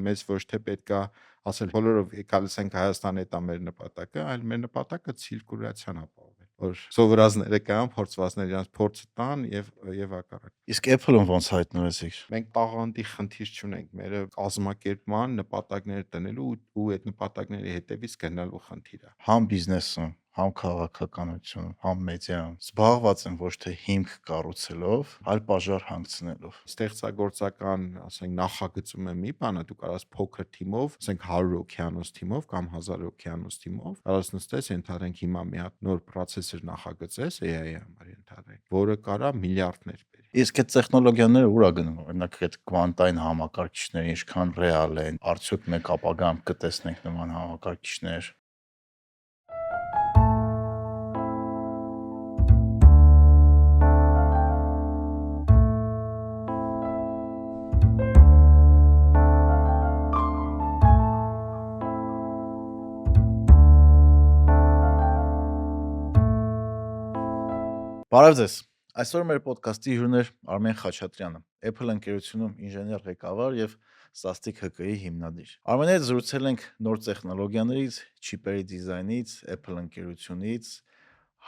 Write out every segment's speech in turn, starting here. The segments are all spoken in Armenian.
մեզ ոչ թե պետքա ասել բոլորով գալիս ենք Հայաստան էտա մեր նպատակը, այլ մեր նպատակը ցիրկուլյացիան ապահովել, որ սովորածները կան, փորձվածները իրանց փորձը տան եւ հակառակ։ Իսկ Apple-ում ոնց հայտնվեցիք։ Մենք տաղանդի խնդիր չունենք, մեր կազմակերպման նպատակները տնելու ու այդ նպատակների հետևից գնալու խնդիր է։ Համ բիզնեսում, համ քաղաքականությունում, համ մեդիայում զբաղված են ոչ թե հիմք կառուցելով, այլ բաժար հանգցնելով։ Ստեղծագործական, ասենք, նախագծում է մի բանը, դու կարաս փոքր թիմով, ասենք 100 օքեանոս թիմով կամ 1000 օքեանոս թիմով, կարաս նստես ենթադրենք հիմա մի հատ նոր պրոցեսոր նախագծես AI-ի համար ենթադրենք, որը կարա միլիարդներ բերի։ Իսկ այդ տեխնոլոգիաները ուր է գնում։ Օրինակ այդ կվանտային համակարգիչները ինչքան ռեալ են, արդյոք մենք ապագայում կտեսնենք նման համակարգիչներ։ Բարև ձեզ։ Այսօր մեր ոդկասթի հյուրն է Արմեն Խաչատրյանը, Apple ընկերությունում ինժեներ ղեկավար եւ Սաստիկ ՀԿ-ի հիմնադիր։ Արմենի հետ զրուցել ենք նոր տեխնոլոգիաներից, չիպերի դիզայնից, Apple ընկերությունից,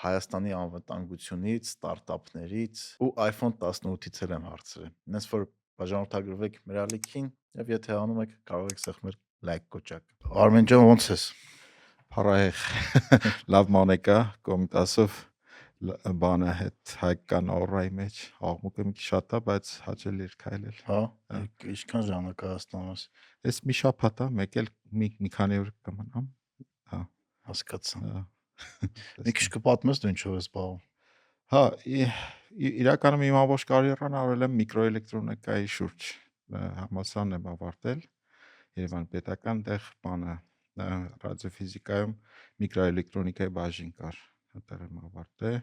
Հայաստանի անվտանգությունից, ստարտափներից ու iPhone 18-ից էլ եմ հարցրել։ Ինձ որ բաժանորդագրվեք մեր ալիքին եւ եթե անում եք, կարող եք սեղմել լայք կոճակ։ Արմեն ջան, ո՞նց ես։ Փարահեղ լավ մանեկա կոմիտասով բանը հետ հայկական աուրայի մեջ աղմուկը մի քիչ շատ է, բայց հաճելի էր քայլել։ Հա, ինչքան ժամանակ է Հայաստանում։ Ես մի շաբաթ է, մեկ էլ մի քանի օր կմնամ։ Հա, հասկացա։ Մի քիչ կպատմես դու ինչով ես զբաղվում։ Հա, իրականում իմ ամբողջ կարիերան արել եմ միկրոէլեկտրոնիկայի շուրջ։ Համալսարանն եմ ավարտել Երևան պետական տեղ բանը ռադիոֆիզիկայում միկրոէլեկտրոնիկայի բաժին կար, այդտեղ եմ ավարտել,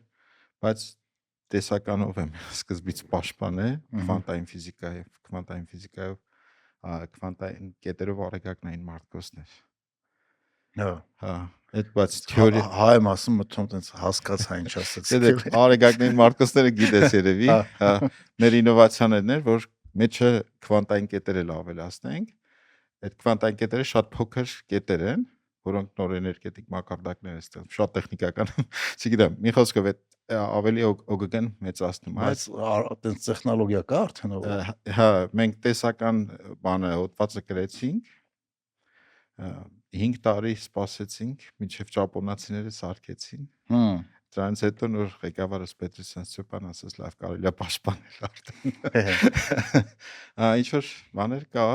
բայց տեսականով եմ սկզբից պաշտպանել քվանտային ֆիզիկայով, քվանտային կետերով արեգակնային մարտկոցներ։ Հա, այդ բաց թեորի հայ եմ ասում, մտնում տենց հասկացա ինչ ասացիք։ Արեգակնային մարտկոցները գիտես երևի, հա, մեր ինովացիաներն էր, որ մեջը քվանտային կետեր էլ ավելացնենք։ Այդ քվանտային կետերը շատ փոքր կետեր են, որոնք նոր էներգետիկ մակարդակներ են ստեղծում, շատ տեխնիկական, չգիտեմ, մի խոսքով այդ ավելի օգգն մեծացնում, բայց այդպես տեխնոլոգիա կա արդեն ով։ Հա, մենք տեսական բանը հոդվածը գրեցինք, 5 տարի սպասեցինք, մինչև ճապոնացիները սարքեցին։ Դրանից հետո նոր ղեկավարս Պետրոսյան Ստեփան ասաց, լավ կարելի է պաշտպանել արդեն։ Ինչ որ բաներ կա,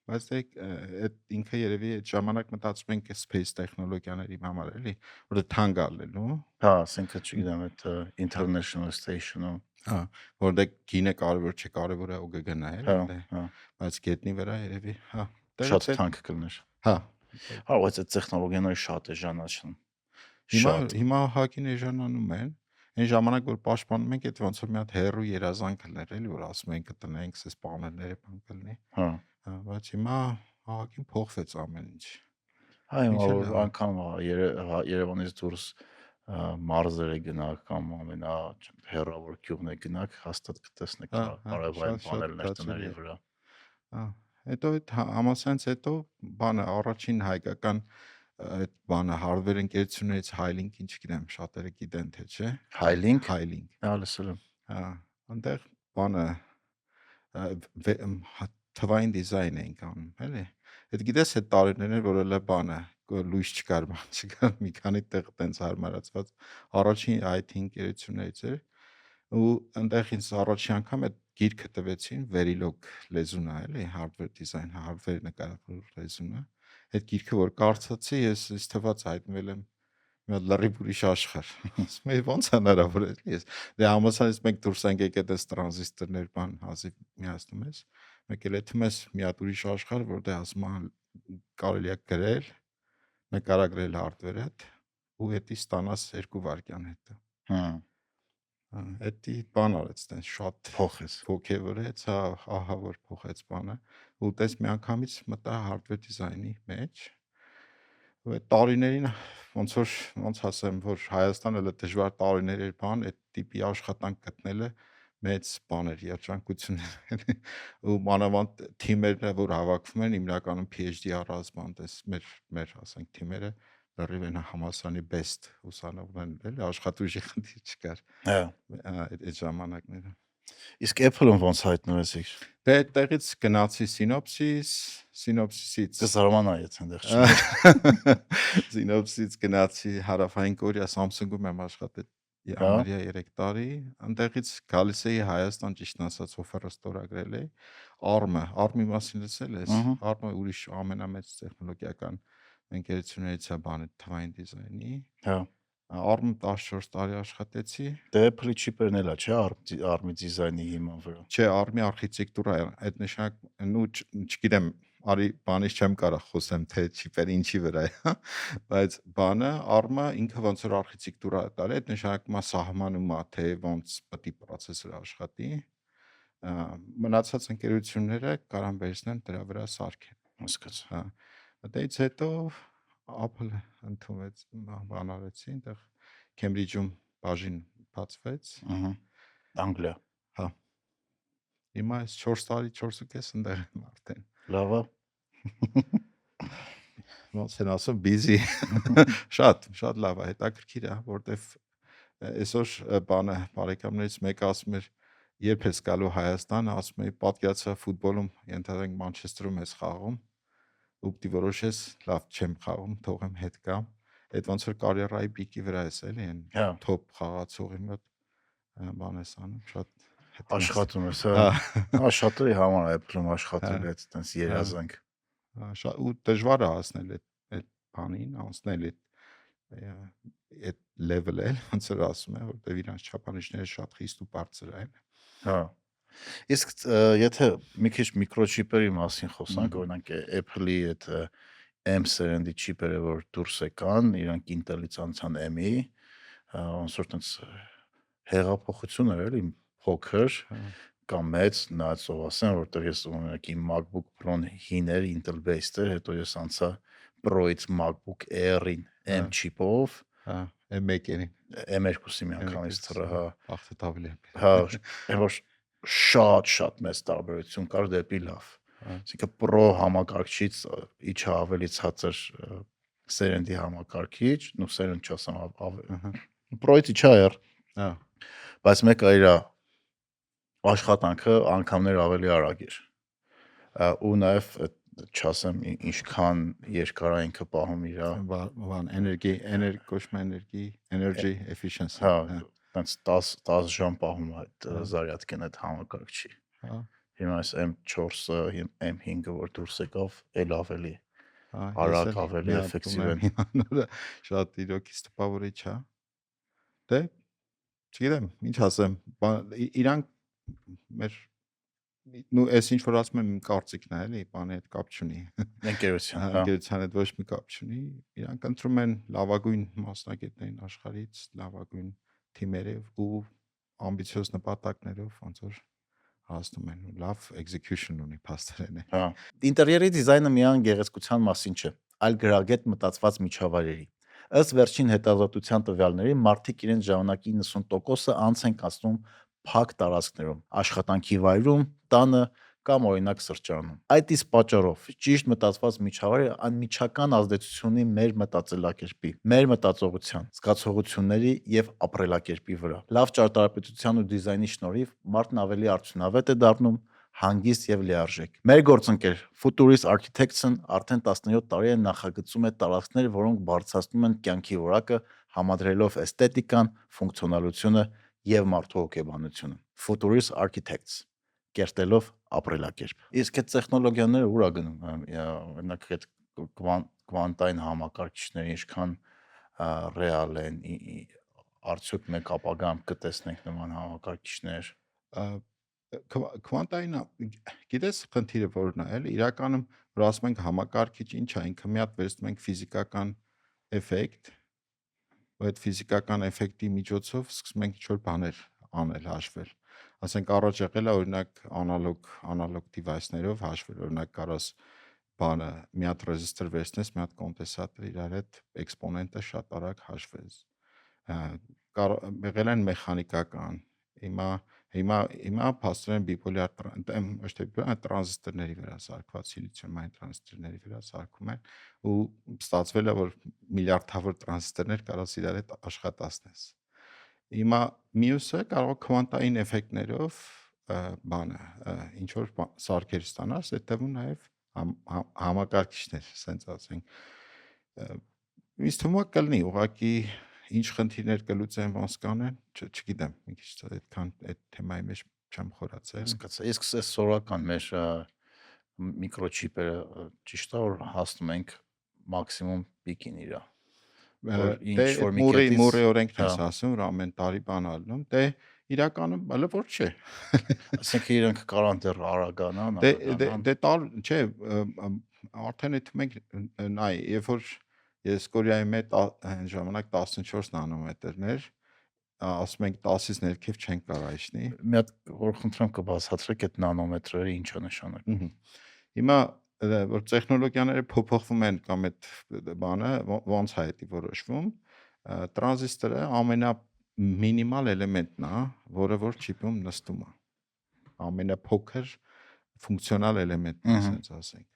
բայց այդ ինքը երևի այդ ժամանակ մտածում ենք space տեխնոլոգիաների համար էլի, որը թանկ ալելու։ Հա, ասենք չգիտեմ, այդ International Station-ում։ Հա, որտեղ գինը կարևոր չէ, կարևորը օգգն է, էլի։ Հա, բայց գետնի վրա երևի, հա, շատ թանկ կլներ։ Հա, բայց այդ տեխնոլոգիաները շատ է ժանաչում։ Հիմա հակին էժանանում են։ Այն ժամանակ որ պաշտպանում ենք, այդ ոնց որ մի հատ հերրու երազանք էր էլի, որ ասում ենք կտնենք, սես պաներները բան կլինի։ Հա, բայց հիմա հակին փոխվեց ամեն ինչ։ Հա, հիմա անգամ Երևանից դուրս մարզերը գնաք կամ ամենա հեռավոր գյուղն է գնաք, հաստատ կտեսնեք արևային պանելներ տների վրա։ Հա, հետո այդ համասանց հետո բանը առաջին հայկական այդ բանը hardware ընկերություններից Highlink-ին չգիտեմ, շատերը գիտեն թե չէ։ Highlink։ Highlink։ Լսել եմ։ Հա, այնտեղ բանը թվային դիզայն էինք անում, էլի։ Այդ գիտես այդ տարիներն որ էլ բանը լույս չկար, բան չկար, մի քանի տեղ տենց հարմարացված առաջին IT ընկերություններից էր ու այնտեղ ինձ առաջին անգամ այդ գիրքը տվեցին Verilog լեզուն է, էլի, hardware design, hardware նկարագրող լեզունը։ Այդ գիրքը որ կարդացի, ես թվաց հայտնվել եմ մի հատ լրիվ ուրիշ աշխարհ։ Ասում եմ ո՞նց հնարավոր է, էլի։ Դե համասարից մենք դուրս ենք եկել այս տրանզիստորներ բան հազիվ միացնում ես։ Մեկ էլ եթում ես մի հատ ուրիշ աշխարհ, որտեղ ասում են կարելի է գրել, նկարագրել hardware-ը ու հետի ստանաս 2 վայրկյան հետո։ Հա։ Էդի բան արեց, տես շատ փոխեց, ոգևորեց, հա, ահա որ փոխեց բանը։ Ու տես մի անգամից մտա hardware design-ի մեջ։ Ու այդ տարիներին ոնց ասեմ, որ Հայաստանը դժվար տարիներ էր բան, այդ տիպի աշխատանք գտնելը մեծ բաներ, երջանկություններ ու մանավանդ թիմերը, որ հավաքվում են, հիմնականում PhD առանձնանդ էս մեր ասենք թիմերը լրիվ են համասարանի best ուսանողներն էլի, աշխատուժի խնդիր չկար Հա։ այդ ժամանակները։ Իսկ Apple-ում ոնց հայտնվեցիք։ Դե այդտեղից գնացի Synopsys-ից Կզարմանա, եթե այնտեղ չի։ Synopsys գնացի Հարավային Կորեա, Samsung-ում եմ աշխատել Հա։ ամարյա 3 տարի, այնտեղից գալիս էի Հայաստան, ճիշտ ասած, օֆերը ստորագրել էի ARM-ի մասին լսել ես, Ահա։ ARM-ը ուրիշ ամենամեծ տեխնոլոգիական ընկերություններից է բանը թվային դիզայնի, Հա։ ARM 14 տարի աշխատեցի, Դե Apple-ի չիպերն էլա, չէ, ARM-ի դիզայնի հիման վրա։ չէ, ARM-ի արխիտեկտուրա է, այդ նշանակ, նու չգիտեմ, արի բանից չեմ կարող խոսեմ, թե չիպերը ինչի վրա է, բայց բանը ARM-ը ինքը ոնց որ արխիտեկտուրա է տալի, այդ նշանակում է սահմանում է, թե ոնց պետք է պրոցեսորը աշխատի, մնացած ընկերությունները կարան վերցնեն դրա վրա սարքեն։ Հասկացա։ Հա, դից հետո Apple-ը ընդունվեց, բան արեցի, այնտեղ Քեմբրիջում բաժին բացվեց։ Ահա։ Անգլիա։ Հա։ Հիմա այս 4 տարի, 4.5 ընդեղ եմ արդեն։ Լավ է։ Ոնց են ասում, busy։ Շատ լավ է, հետաքրքիր է, որտեվ այսօր բանը բարեկամներից մեկը ասում էր, երբ ես գալու Հայաստան, ասում էի, պատկերացրա ֆուտբոլում, ենթադրենք Մանչեսթերում ես խաղում, ու պիտի որոշես, լավ չեմ խաղում, թողեմ հետ գամ։ Այդ ոնց որ կարիերայի պիկի վրա ես էլի, այն Հա։ top խաղացողի մոտ բան ես անում, շատ Աշխատում ես, հա։ Շատերի համար Apple-ում աշխատել է այդպես երազանք։ Շատ ու դժվար է հասնել այդ բանին, անցնել այդ level-ը, ոնց որ ասում են, որտեղ իրանց չափանիշները շատ խիստ ու բարձր են։ Հա։ Իսկ եթե մի քիչ միկրոչիպերի մասին խոսանք, օրինակ Apple-ի այդ M սերնդի չիպերը, որ դուրս եկան, իրանք Intel-ից անցան M-ի, ոնց որ տենց հեղափոխություն էր էլի փոքր կամ մեծ, նայածով ասեմ, որտեղ ես օրինակ իմ MacBook Pro-ն հին էր, Intel based էր, հետո ես անցա Pro-ից MacBook Air-ին M chip-ով, Հա, M1-ին, M2-ի միանգամից թռա, հա։ ախտը տավլի է։ Հա, որ շատ մեծ տարբերություն կար դեպի լավ։ Այսինքն Pro համակարգչից իջա ավելի ցածր սերնդի համակարգիչ, նո սերունդ չասեմ, Pro-ից իջա էր։ Հա։ Բայց մեկը իր աշխատանքը անգամներ ավելի արագ էր։ Ու նաև չասեմ ինչքան երկար է ինքը պահում իր բան energy efficiency։ Հա, տենց 10 ժամ պահում է այդ զարյատկեն այդ համակարգչի։ Հա։ Հիմա այս M4-ը, M5-ը որ դուրս եկավ, էլ ավելի Հա, արագ, ավելի էֆեկտիվ են։ Շատ իրոքից տպավորիչ է։ Դե չգիտեմ, ինչ ասեմ, իրանք մեր նու այս ինչ որ ասում եմ իմ կարծիքն է, էլի, բանի հետ կապ չունի։ Ընկերության, հա։ Ընկերության հետ ոչ մի կապ չունի։ Իրանք ընտրում են լավագույն մասնագետներին աշխարհից, լավագույն թիմերով ու ամբիցիոզ նպատակներով, ոնց որ հասնում են, լավ execution ունի փաստերեն է։ Հա։ Ինտերիերի դիզայնը միայն գեղեցկության մասին չէ, այլ գրագետ մտածված միջավայրերի։ Ըստ վերջին հետազոտության տվյալների, մարդիկ իրենց ժամանակի 90%-ը անց են կացնում փակ տարածքներում, աշխատանքի վայրում, տանը կամ օրինակ սրճարանում։ Այդ իսկ պատճառով ճիշտ մտածված միջավայրը անմիջական ազդեցություն ունի մեր մտածելակերպի, մեր մտածողության, զգացողությունների եւ ապրելակերպի վրա։ Լավ ճարտարապետության ու դիզայնի շնորհիվ մարդն ավելի արդյունավետ է դառնում, հանգիստ եւ լիարժեք։ Մեր գործընկեր Futurist Architects-ն արդեն 17 տարի է նախագծում է տարածքներ, որոնք բարձրացնում են կյանքի որակը, համադրելով էսթետիկան, ֆունկցիոնալությունը եւ մարդու հոգեբանությունը։ Futurist Architects կերտելով ապրելակերպ։ Իսկ այդ տեխնոլոգիաները ուր է գնում, օրինակ այդ կվանտային համակարգիչները ինչքան ռեալ են, արդյոք մեկ ապագայում կտեսնենք նման համակարգիչներ։ Քվանտային, գիտես խնդիրը որն է, էլի, իրականում որ ասում ենք համակարգիչ ինչ է, ինքը մի հատ վերցնում ենք ֆիզիկական էֆեկտ, ու այդ ֆիզիկական էֆեկտի միջոցով սկսում ենք ինչ-որ բաներ անել, հաշվել։ Ասենք առաջ եղել է օրինակ անալոգ device-ներով հաշվել, օրինակ կարաս բանը մի հատ ռեզիստոր վերցնես, մի հատ կոնդենսատոր իրար հետ էքսպոնենտը շատ արագ հաշվես։ Եղել են մեխանիկական, հիմա Հիմա փաստորեն բիպոլյար ոչ թե բիպոլյար տրանզիստորների վրա սարքված սիլիցիումային տրանզիստորների վրա սարքում են ու ստացվել է որ միլիարդավոր տրանզիստորներ կարող իրար հետ աշխատացնես։ Հիմա մյուսը կարող քվանտային էֆեկտներով բանը ինչ որ սարքեր ստանաս, հետևում նաև համակարգիչներ, ասենց ասենք։ Ինձ թվում է կլինի ուղղակի ինչ խնդիրներ կլուծեն ոնց կանեն, չգիտեմ, մի քիչ այդքան այդ թեմայի մեջ չեմ խորացել։ Հասկացա։ Իսկ այս սովորական մեր միկրոչիպերը ճիշտ է որ հասնում ենք մաքսիմում պիկին իրա։ Որ ինչ որ մի կետից Մուրի օրենքն է ասում, որ ամեն տարի բան ալնում, դե իրականում հələ որ չէ։ Ասենք իրանք կարան դեռ արագանան, Դե չէ, արդեն այդ մենք նայ, երբ որ ես Կորեայի մեջ այն ժամանակ 14 նանոմետրներ, ասում ենք 10-ից ներքև չենք կարող իջնի։ Մի հատ որ խնդրեմ կբացատրեք այդ նանոմետրերը ինչ է նշանակում։ Հիմա որ տեխնոլոգիաները փոփոխվում են կամ այդ բանը ոնց է դա որոշվում, տրանզիստորը ամենամինիմալ էլեմենտն է, որը որ չիպում նստում է։ Ամենափոքր ֆունկցիոնալ էլեմենտն է, ասենց ասենք։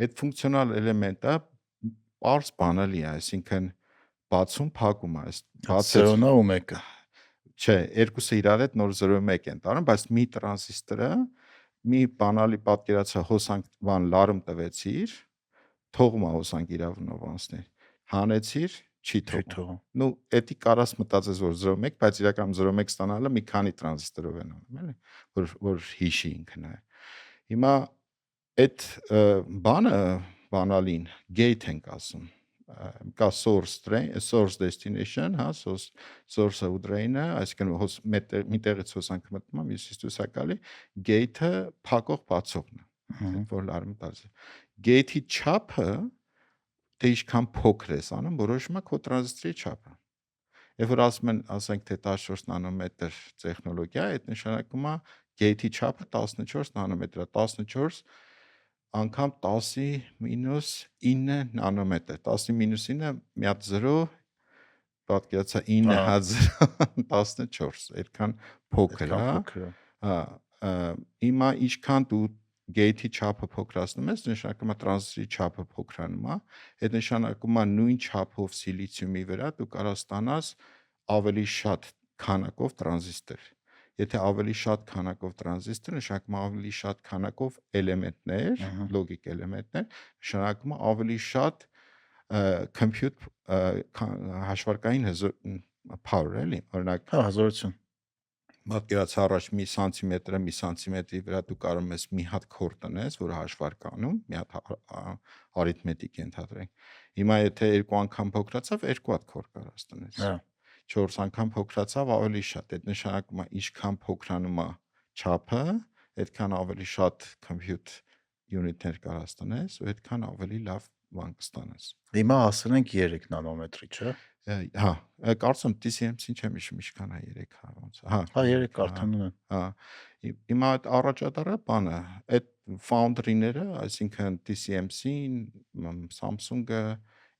Այդ ֆունկցիոնալ էլեմենտը պարզ բանալի է, այսինքն բացում փակում է, բացել 0-ը ու 1-ը։ Չէ, երկուսը իրար հետ նոր 0.1 են տանում, բայց մի տրանզիստորը մի բանալի պատկերացա հոսանք բան լարում տվեցիր, թողում է հոսանք իրավունով անցներ։ Հանեցիր, չի թողում։ Նու էդի կարաս մտածես որ 0.1, բայց իրականում 0.1 ստանալը մի քանի տրանզիստորով են անում, էլի, որ հիշի ինքն է։ Հիմա այդ բանը բանալին gate ենք ասում։ Կա source destination, հա, source-ը ու drain-ը, այսինքն մի տեղից հոսանքը մտնում է, մյուսից դուրս է գալի, gate-ը փակող բացողն է, այդ որ լարում տալիս։ Gate-ի չափը թե ինչքան փոքր ես անում, որոշում է քո տրանզիստորի չափը։ Երբ որ ասում են, ասենք թե 14 նանոմետր տեխնոլոգիա, այդ նշանակում է gate-ի չափը 14 նանոմետր է, 14 անգամ 10-ի մինուս 9 նանոմետր, 10-ի մինուս 9 մի հատ 0 պատկերացա 9 հատ 0 14, այդքան փոքր է։ Հա, հիմա ինչքան դու gate-ի չափը փոքրացնում ես, նշանակում է տրանզիստորի չափը փոքրանում է, այդ նշանակում է նույն չափով սիլիցիումի վրա դու կարող ստանաս ավելի շատ քանակով տրանզիստոր։ Եթե ավելի շատ քանակով տրանզիստոր, նշանակում է ավելի շատ քանակով էլեմենտներ, լոգիկ էլեմենտներ, նշանակում է ավելի շատ compute հաշվարկային power, էլի, օրինակ, հա, հզորություն։ Պատկերացրու առաջ մի սանտիմետրը մի սանտիմետրի վրա դու կարող ես մի հատ քոր տնես, որը հաշվարկ անում, մի հատ արիթմետիկ ենթադրենք։ Հիմա եթե երկու անգամ փոքրացավ, երկու հատ քոր կարաս տնես։ Հա։ 4 անգամ փոքրացավ, ավելի շատ։ Այդ նշանակում է ինչքան փոքրանում է չափը, այդքան ավելի շատ compute unit-ներ կարաս տնես, ու այդքան ավելի լավ բան կստանաս։ Հիմա ասել ենք 3 նանոմետրի, չէ՞։ Հա, կարծում TSMC-ին չեմ հիշում ինչքան է 3, հա, ոնց։ Հա, 3 արդեն ունեն։ Հա։ Հիմա այդ առաջատարը բանը, այդ foundry-ները, այսինքն TSMC-ին, Samsung-ը,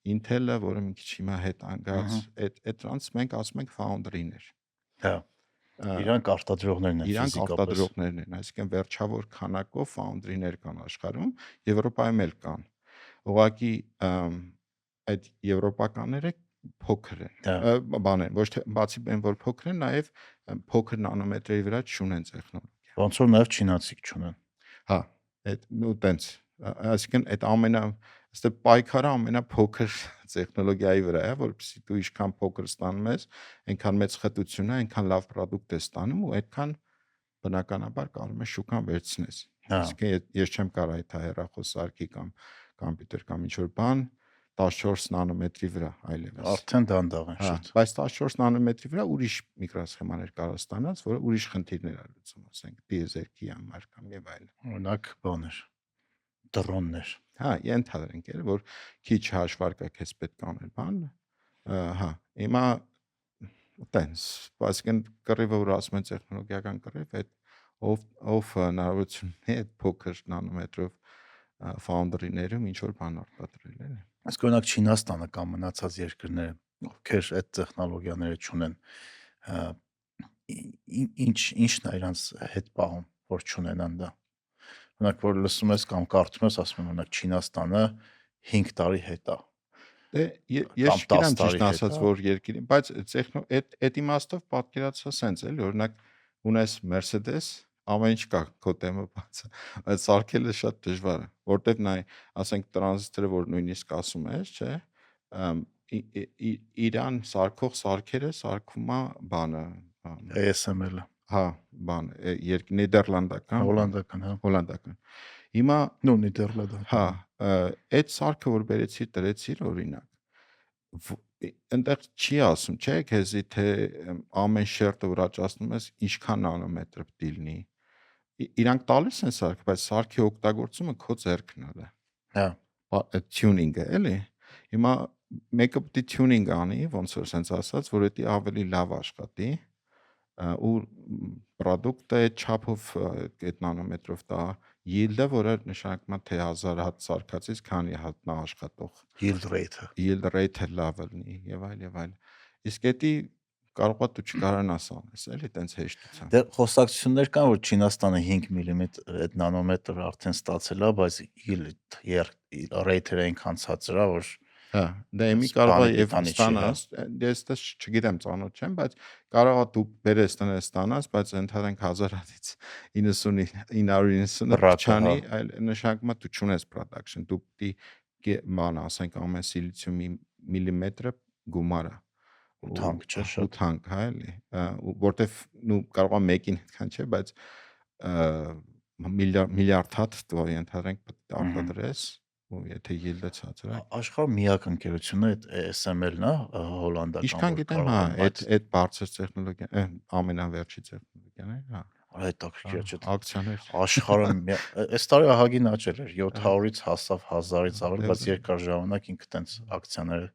Intel-ը, որը մի քիչ հիմա հետ անգած, այդրանց մենք ասում ենք foundry-ներ։ Հա։ Իրանք արտադրողներն են Իրանք ֆիզիկապես։ արտադրողներն են, այսինքն վերջավոր քանակով foundry-ներ կան աշխարհում, Եվրոպայում էլ կան։ Ուղղակի այդ եվրոպականները փոքր են, բան են, ոչ թե բացի այն որ փոքր են, նաև փոքր նանոմետրերի վրա չունեն տեխնոլոգիա։ Ոնց որ նաև չինացիք չունեն։ Հա, այդ նու տենց, այսինքն այդ այստեղ պայքարը ամենափոքր տեխնոլոգիայի վրա է, որովհետեւ դու ինչքան փոքր ստանում ես, այնքան մեծ խտություն է, այնքան լավ product ես ստանում ու այդքան բնականաբար կարող ես շուկան վերցնես։ Այսինքն ես չեմ կարող այդ հեռախոս սարքի կամ կոմպյուտեր կամ ինչ որ բան 14 նանոմետրի վրա այլևս։ Արդեն դանդաղ են շատ։ Բայց 14 նանոմետրի վրա ուրիշ միկրոսխեմաներ կարող ստանաս, որը ուրիշ խնդիրներ է լուծում, ասենք դիեզերքի համար կամ եւ այլն։ Օրինակ բաներ, դրոններ։ Հա, ենթադրենք էլ որ քիչ հաշվարկակ էս պետք անել բան։ Հա, հիմա տենց, այսինքն կռիվը որ ասում են տեխնոլոգիական կռիվ, այդ ով հնարավորություն է այդ փոքր նանոմետրով foundry-ներում ինչ որ բան արտադրել էլի։ Իսկ օրինակ Չինաստանը կամ մնացած երկրները, ովքեր այդ տեխնոլոգիաները չունեն, ինչն է իրանց հետ պահում, որ չունենան դա։ Օրինակ որ լսում ես կամ կարդում ես, ասում են օրինակ Չինաստանը 5 տարի հետ է Դե ես կամ 10 չգիտեմ տարի ճիշտ հետ ասած է։ որ երկիրի, բայց այդ իմաստով պատկերացա սենց էլի, օրինակ ունես Mercedes, ամեն ինչ կա քո տեմը բաց, բայց սարքելը շատ դժվար է, որտեվ նայ, ասենք տրանզիստորը, որ նույնիսկ ասում ես, չէ, Իրան սարքող սարքերը սարքում է բանը, ASML-ը, հա, բան, նիդերլանդական, հոլանդական, հա։ հոլանդական։ Հիմա Նու Նիդերլանդական։ հա, այդ սարքը որ բերեցիր, դրեցիր օրինակ, այնտեղ չի ասում, չէ, քեզի թե ամեն շերտը որ աճացնում ես, ինչքան նանոմետր պետք է լինի։ Իրանք տալիս են սարքը, բայց սարքի օգտագործումը քո ձեռքն է։ Հա։ Թյունինգը, էլի։ Հիմա մեկը պետք է թյունինգ անի, ոնց որ սենց ասած, որ դա ավելի լավ աշխատի, ու product-ը այդ չափով այդ նանոմետրով տա yield-ը, որը նշանակում է թե 1000 հատ սարքածից քանի հատն է աշխատող, Yield rate-ը։ yield rate-ը լավը լինի եւ այլ։ Իսկ դա կարող է դու չկարանաս անես, էլի տենց հեշտությամբ։ Դե խոսակցություններ կան, որ Չինաստանը 5 մմ այդ նանոմետր արդեն ստացել է, բայց yield rate-ը այնքան ցածր է, որ Հա, դա իմի կարող է եւ ստանաս, ես դա չգիտեմ, ծանոթ չեմ, բայց կարող է դու բերես տնես ստանաս, բայց ընդհանրենք 1000 հատից 990-ը չանի, այլ նշանակում է դու չունես production, դու պիտի ման ասենք ամեն սիլիցիումի միլիմետրը գումար է, ու թանկ չէ շատ, ու թանկ, հա էլի, որտեվ նու կարող է մեկին այդքան չէ, բայց միլիարդ հատ դու ընդհանրենք պետք է արտադրես, ու եթե yield-ը ցածր է։ Աշխարհի միակ ընկերությունը այդ ASML-ն է, հոլանդական։ Ինչքան գիտեմ, հա, այդ բարձր տեխնոլոգիա, ամենավերջի տեխնոլոգիան է, հա։ Հետաքրքիր չէ։ Ակցիաներ Աշխարհը այս տարի ահագին աճել էր, 700-ից հասավ 1000-ից ավել, բայց երկար ժամանակ ինքը տենց ակցիաները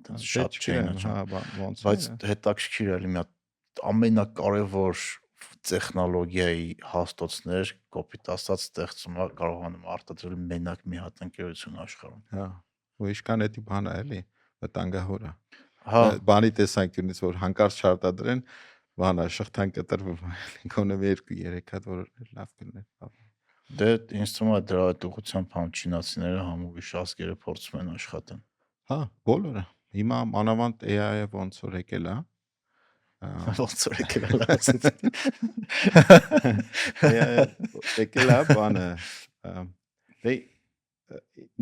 տենց շատ չէին աճում։ հա, ոնց է։ Բայց հետաքրքիր է մի հատ ամենակարևոր տեխնոլոգիայի հաստոցներ կոպիտ ասած ստեղծում է կարողանում արտադրել մենակ մի հատ ընկերություն աշխարհում։ Հա, ու ինչքան էդի բան է, էլի, վտանգահոր է։ Հա, բանի տեսանկյունից որ հանկարծ չարտադրեն, բանա շղթան կտրվում, գոնե 2-3 հատ որ լավ կլիներ։ Դե ինձ թվում է դրա այդ ուղղությամբ համ չինացիները, համ ուրիշ ազգերը փորձում են աշխատեն։ Հա, բոլորը։ Հիմա մանավանդ AI-ը ոնց որ եկել է, ոնց որ եկել է լացից։ եկել է բանը, դե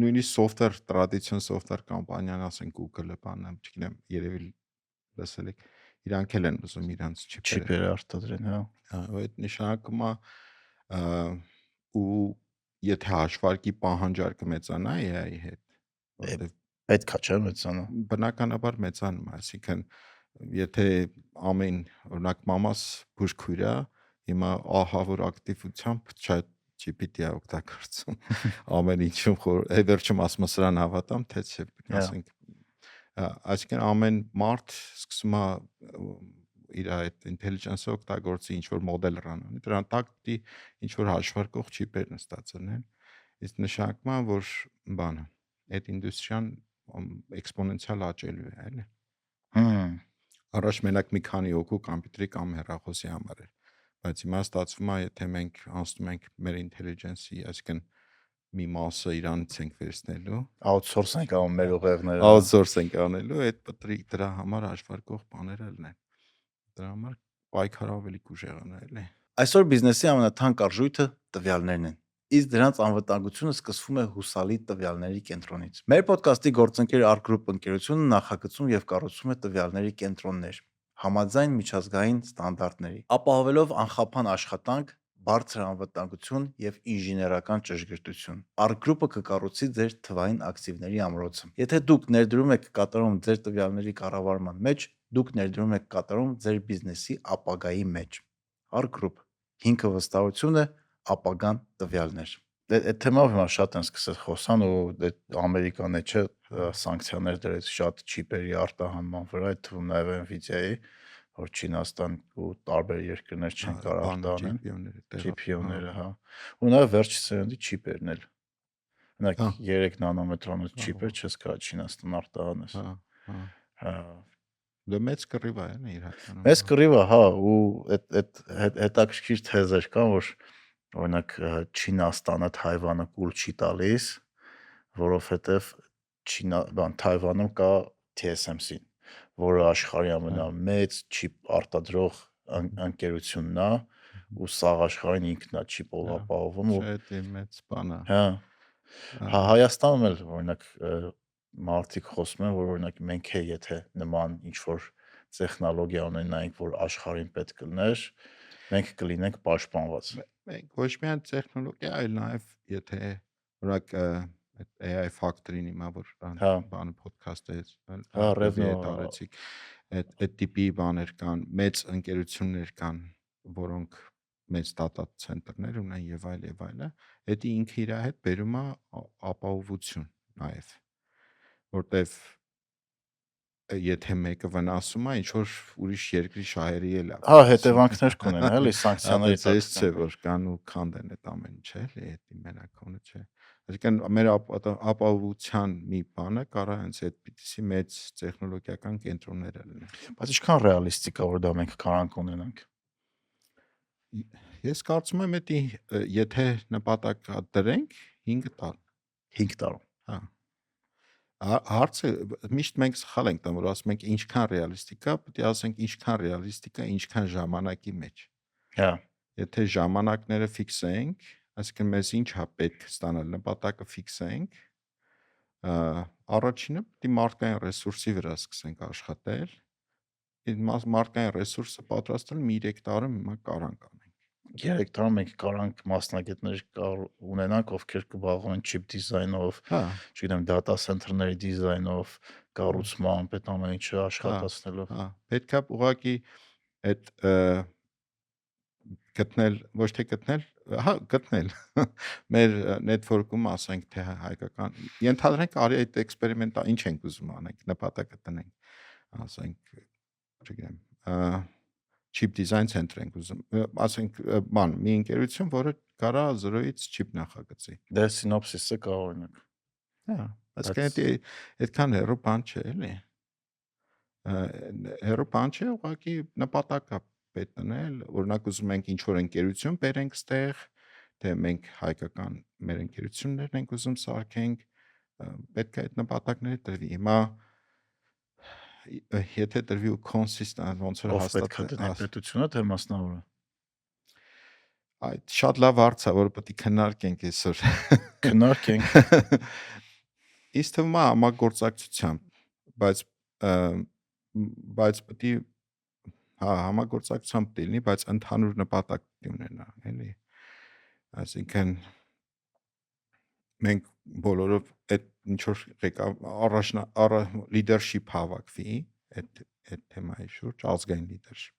նույնիսկ software, տրադիցիոն software կամպանիան, ասենք Google-ը, բանը, չգիտեմ, երևի լսել եք, իրանք էլ են ուզում իրանց չիպերը արտադրեն, հա։ Այդ նշանակում է ու եթե հաշվարկի պահանջարկը մեծանա AI-ի հետ, որտեղ պետք է չէ մեծանա։ Բնականաբար մեծանում է, այսինքն եթե ամեն օրինակ մամաս բուժքույր է, հիմա ահա որ ակտիվությամբ chat GPT-ը օգտագործում ամեն ինչում վերջում ասում սրան հավատամ, թե չէ, ասենք այսինքն ամեն մարդ սկսում է իր այդ ինտելիգենսը օգտագործի ինչ որ մոդել ռանանի, դրան տակ պիտի ինչ որ հաշվարկող չիպեր նստած լինեն, իսկ նշանակում է որ բանը այդ ինդուստրիան էքսպոնենցիալ աճելու է, էլի։ Առաջ մենակ մի քանի հոգու կոմպյուտերի կամ հեռախոսի համար էր, բայց հիմա ստացվում է, եթե մենք անցնում ենք մեր ինտելիգենսի, այսինքն մի մասը իրանից ենք վերցնելու, outsource ենք անում մեր ուղեղները, outsource ենք անելու, այդ պետք է դրա համար հաշվարկող բաներ լինեն։ Դրա համար պայքար ավելի կուժեղանա, էլի։ Այսօր բիզնեսի ամենաթանկ արժույթը տվյալներն են։ Իսկ դրանց անվտանգությունը սկսվում է հուսալի տվյալների կենտրոնից։ Մեր ոդկասթի գործընկեր Arc Group ընկերությունը նախագծում եւ կառուցում է տվյալների կենտրոններ համաձայն միջազգային ստանդարտների, ապահովելով անխափան աշխատանք, բարձր անվտանգություն եւ ինժեներական ճշգրտություն։ Arc Group-ը կկառուցի ձեր թվային ակտիվների ամրոցը։ Եթե դուք ներդրում եք կատարում ձեր տվյալների կառավարման մեջ, դուք ներդրում եք կատարում ձեր բիզնեսի ապագայի մեջ։ Arc Group 5 վստահությունը, ապագան տվյալներ։ Այդ թեմով հիմա շատ են սկսել խոսան ու Ամերիկան է, չէ, սանկցիաներ դրեց շատ չիպերի արտահանման վրա, այդ թվում նաև Nvidia-ի, որ Չինաստան ու տարբեր երկրներ չեն կարող արտահանեն GPU-ները, հա։ Ու նաև վերջի սերնդի չիպերն էլ։ Օրինակ 3 նանոմետրանոց չիպեր չես կարող Չինաստան արտահանես։ Հա։ Դե մեծ կռիվ է, էլի իրականում։ Մեծ կռիվ է, հա, ու այդ հետաքրքիր թեզեր կան, որ օրինակ Չինաստանը Թայվանը կուլ չի տալիս, որովհետև Թայվանում կա TSMC-ն, որը աշխարհի ամենամեծ չիպ արտադրող ընկերությունն է, ու սաղ աշխարհին ինքն է չիպով ապահովում ու Չէ, մեծ բան է։ հա Հայաստանում էլ օրինակ մարդիկ խոսում են, որ օրինակ մենք եթե նման ինչ որ տեխնոլոգիա ունենայինք, որ աշխարհին պետք կլներ, մենք կլինենք պաշտպանված։ Մենք ոչ միայն տեխնոլոգիա, այլ նաև եթե օրինակ այդ AI factory-ն հիմա որ բանը podcast-ը Ռևնո արեցիք, այդ տիպի բաներ կան, մեծ ընկերություններ կան, որոնք մեծ data center-ներ ունեն եւ այլը, դա ինքը իր հետ բերում է ապահովություն նաև, որտեվ եթե մեկը վնասում է, ինչ որ ուրիշ երկրի շահերի էլ է։ Հա, հետևանքներ կունենա, էլի սանկցիաների տակ չէ, որ կան ու քանդեն այդ ամեն ինչը, էլի, դա մենակոնը չէ։ Այսինքն մեր ապահովության մի բանը կարա հենց այդպիսի մեծ տեխնոլոգիական կենտրոնները լինեն։ Բայց ինչքան ռեալիստիկ է, որ դա մենք կարանք ունենանք։ Ես կարծում եմ, եթե նպատակ դրենք 5 տարի։ 5 տարում։ Հա։ Հարցը միշտ մենք սխալ ենք տամ, որ ասում ենք ինչքան ռեալիստիկ է, պետք է ասենք ինչքան ռեալիստիկ է, ինչքան ժամանակի մեջ։ Հա։ Եթե ժամանակները ֆիքսենք, այսինքն մեզ ինչ է պետք ստանալ, նպատակը ֆիքսենք, առաջինը պետք է մարդկային ռեսուրսի վրա սկսենք աշխատել։ Այդ մարդկային ռեսուրսը պատրաստել մի 3 տարում հիմա կարանք անենք։ 3 տարում մենք կարանք մասնագետներ ունենանք, ովքեր կբաղվեն chip design-ով, չգիտեմ, data center-ների դիզայնով, կառուցմամբ, այդ ամեն ինչը աշխատացնելով։ Հա, պետքա ուղղակի այդ գտնել, ոչ թե գտնել, հա, գտնել մեր network-ում, ասենք թե հայկական, ենթադրենք արի այդ էքսպերիմենտը ինչ ենք ուզում անենք, նպատակը տնենք, ասենք, չգիտեմ, chip design center ենք ուզում, ասենք, մի ընկերություն, որը կարա 0-ից chip նախագծի։ Դե Synopsys-ը կա օրինակ։ Հա, այսինքն այդքան հեռու բան չէ, էլի։ Հեռու բան չէ, ուղղակի նպատակը պետք դնել, օրինակ ուզում ենք ինչ որ ընկերություն բերենք ստեղ, թե մենք հայկական մեր ընկերություններն ենք ուզում սարքենք, պետք է այդ նպատակները տրվի։ Հիմա եթե տրվի ու consistent ոնց որ պետք է դնի պետությունը թե մասնավորը։ Այդ շատ լավ հարց է, որը պետք է քննարկենք այսօր։ Քննարկենք։ Իսկ թվում է համագործակցությամբ, բայց պետք է համագործակցությամբ լինի, բայց ընդհանուր նպատակ պետք ունենա, էլի։ Այսինքն մենք բոլորով այդ ինչ որ leadership հավաքվի այդ թեմայի շուրջ, ազգային leadership։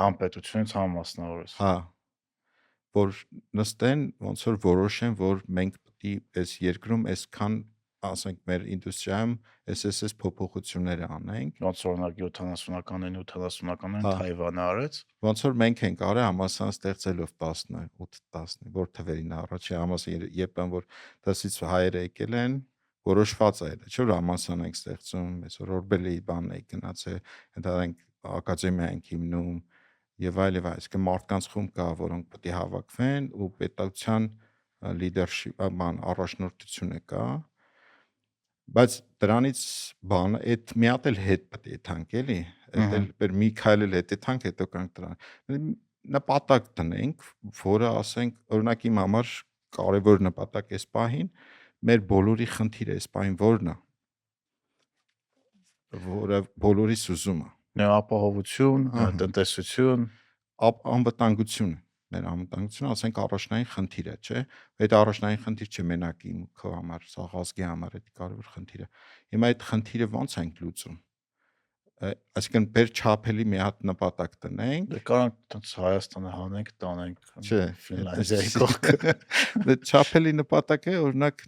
Համ պետությունից, համ մասնավորից։ Հա, որ նստեն, ոնց որ որոշեն, որ մենք պետք է այս երկրում այսքան, ասենք, մեր ինդուստրիայում SSS փոփոխությունները անենք, ոնց օրինակ 70-ականներին Թայվանը արեց, ոնց որ մենք ենք արել համալսարան ստեղծելով 18-10, որ թվերին առաջի համալսարան երբ որ դասից հայերը եկել են, որոշված է դա, չէ՞ որ համալսարան ենք ստեղծում, այսօր Օրբելի բանն է գնացել, ընդհանրենք ակադեմիա ենք հիմնում եւ այլ, այսինքն մարդկանց խումբ կա, որոնք պետք է հավաքվեն ու պետության leadership առաջնորդությունը կա, բայց դրանից բանը այդ մի հատ էլ հետ պետք է թանկ էլի, այդ էլ մի քայլ էլ հետ է թանկ, հետո կանք դրան նպատակ տնենք, որը ասենք օրինակ իմ համար կարևոր նպատակ է սպահին, մեր բոլորի խնդիրը է սպահին որն է, որը բոլորիս ուզում է։ Ապահովություն, տնտեսություն, անվտանգություն, մեր անվտանգությունը, ասենք առաջնային խնդիր է, չէ՞։ Այդ առաջնային խնդիր չէ մենակ իմ քո համար, սա ազգի համար է կարևոր խնդիրը։ Հիմա այդ խնդիրը ո՞նց ենք լուծում։ Այսինքն բեր չափելի մի հատ նպատակ տնենք։ Դե կարանք տենց Հայաստանը հանենք, տանենք Ֆինլանդիայի կողքը։ Դե չափելի նպատակ է, օրինակ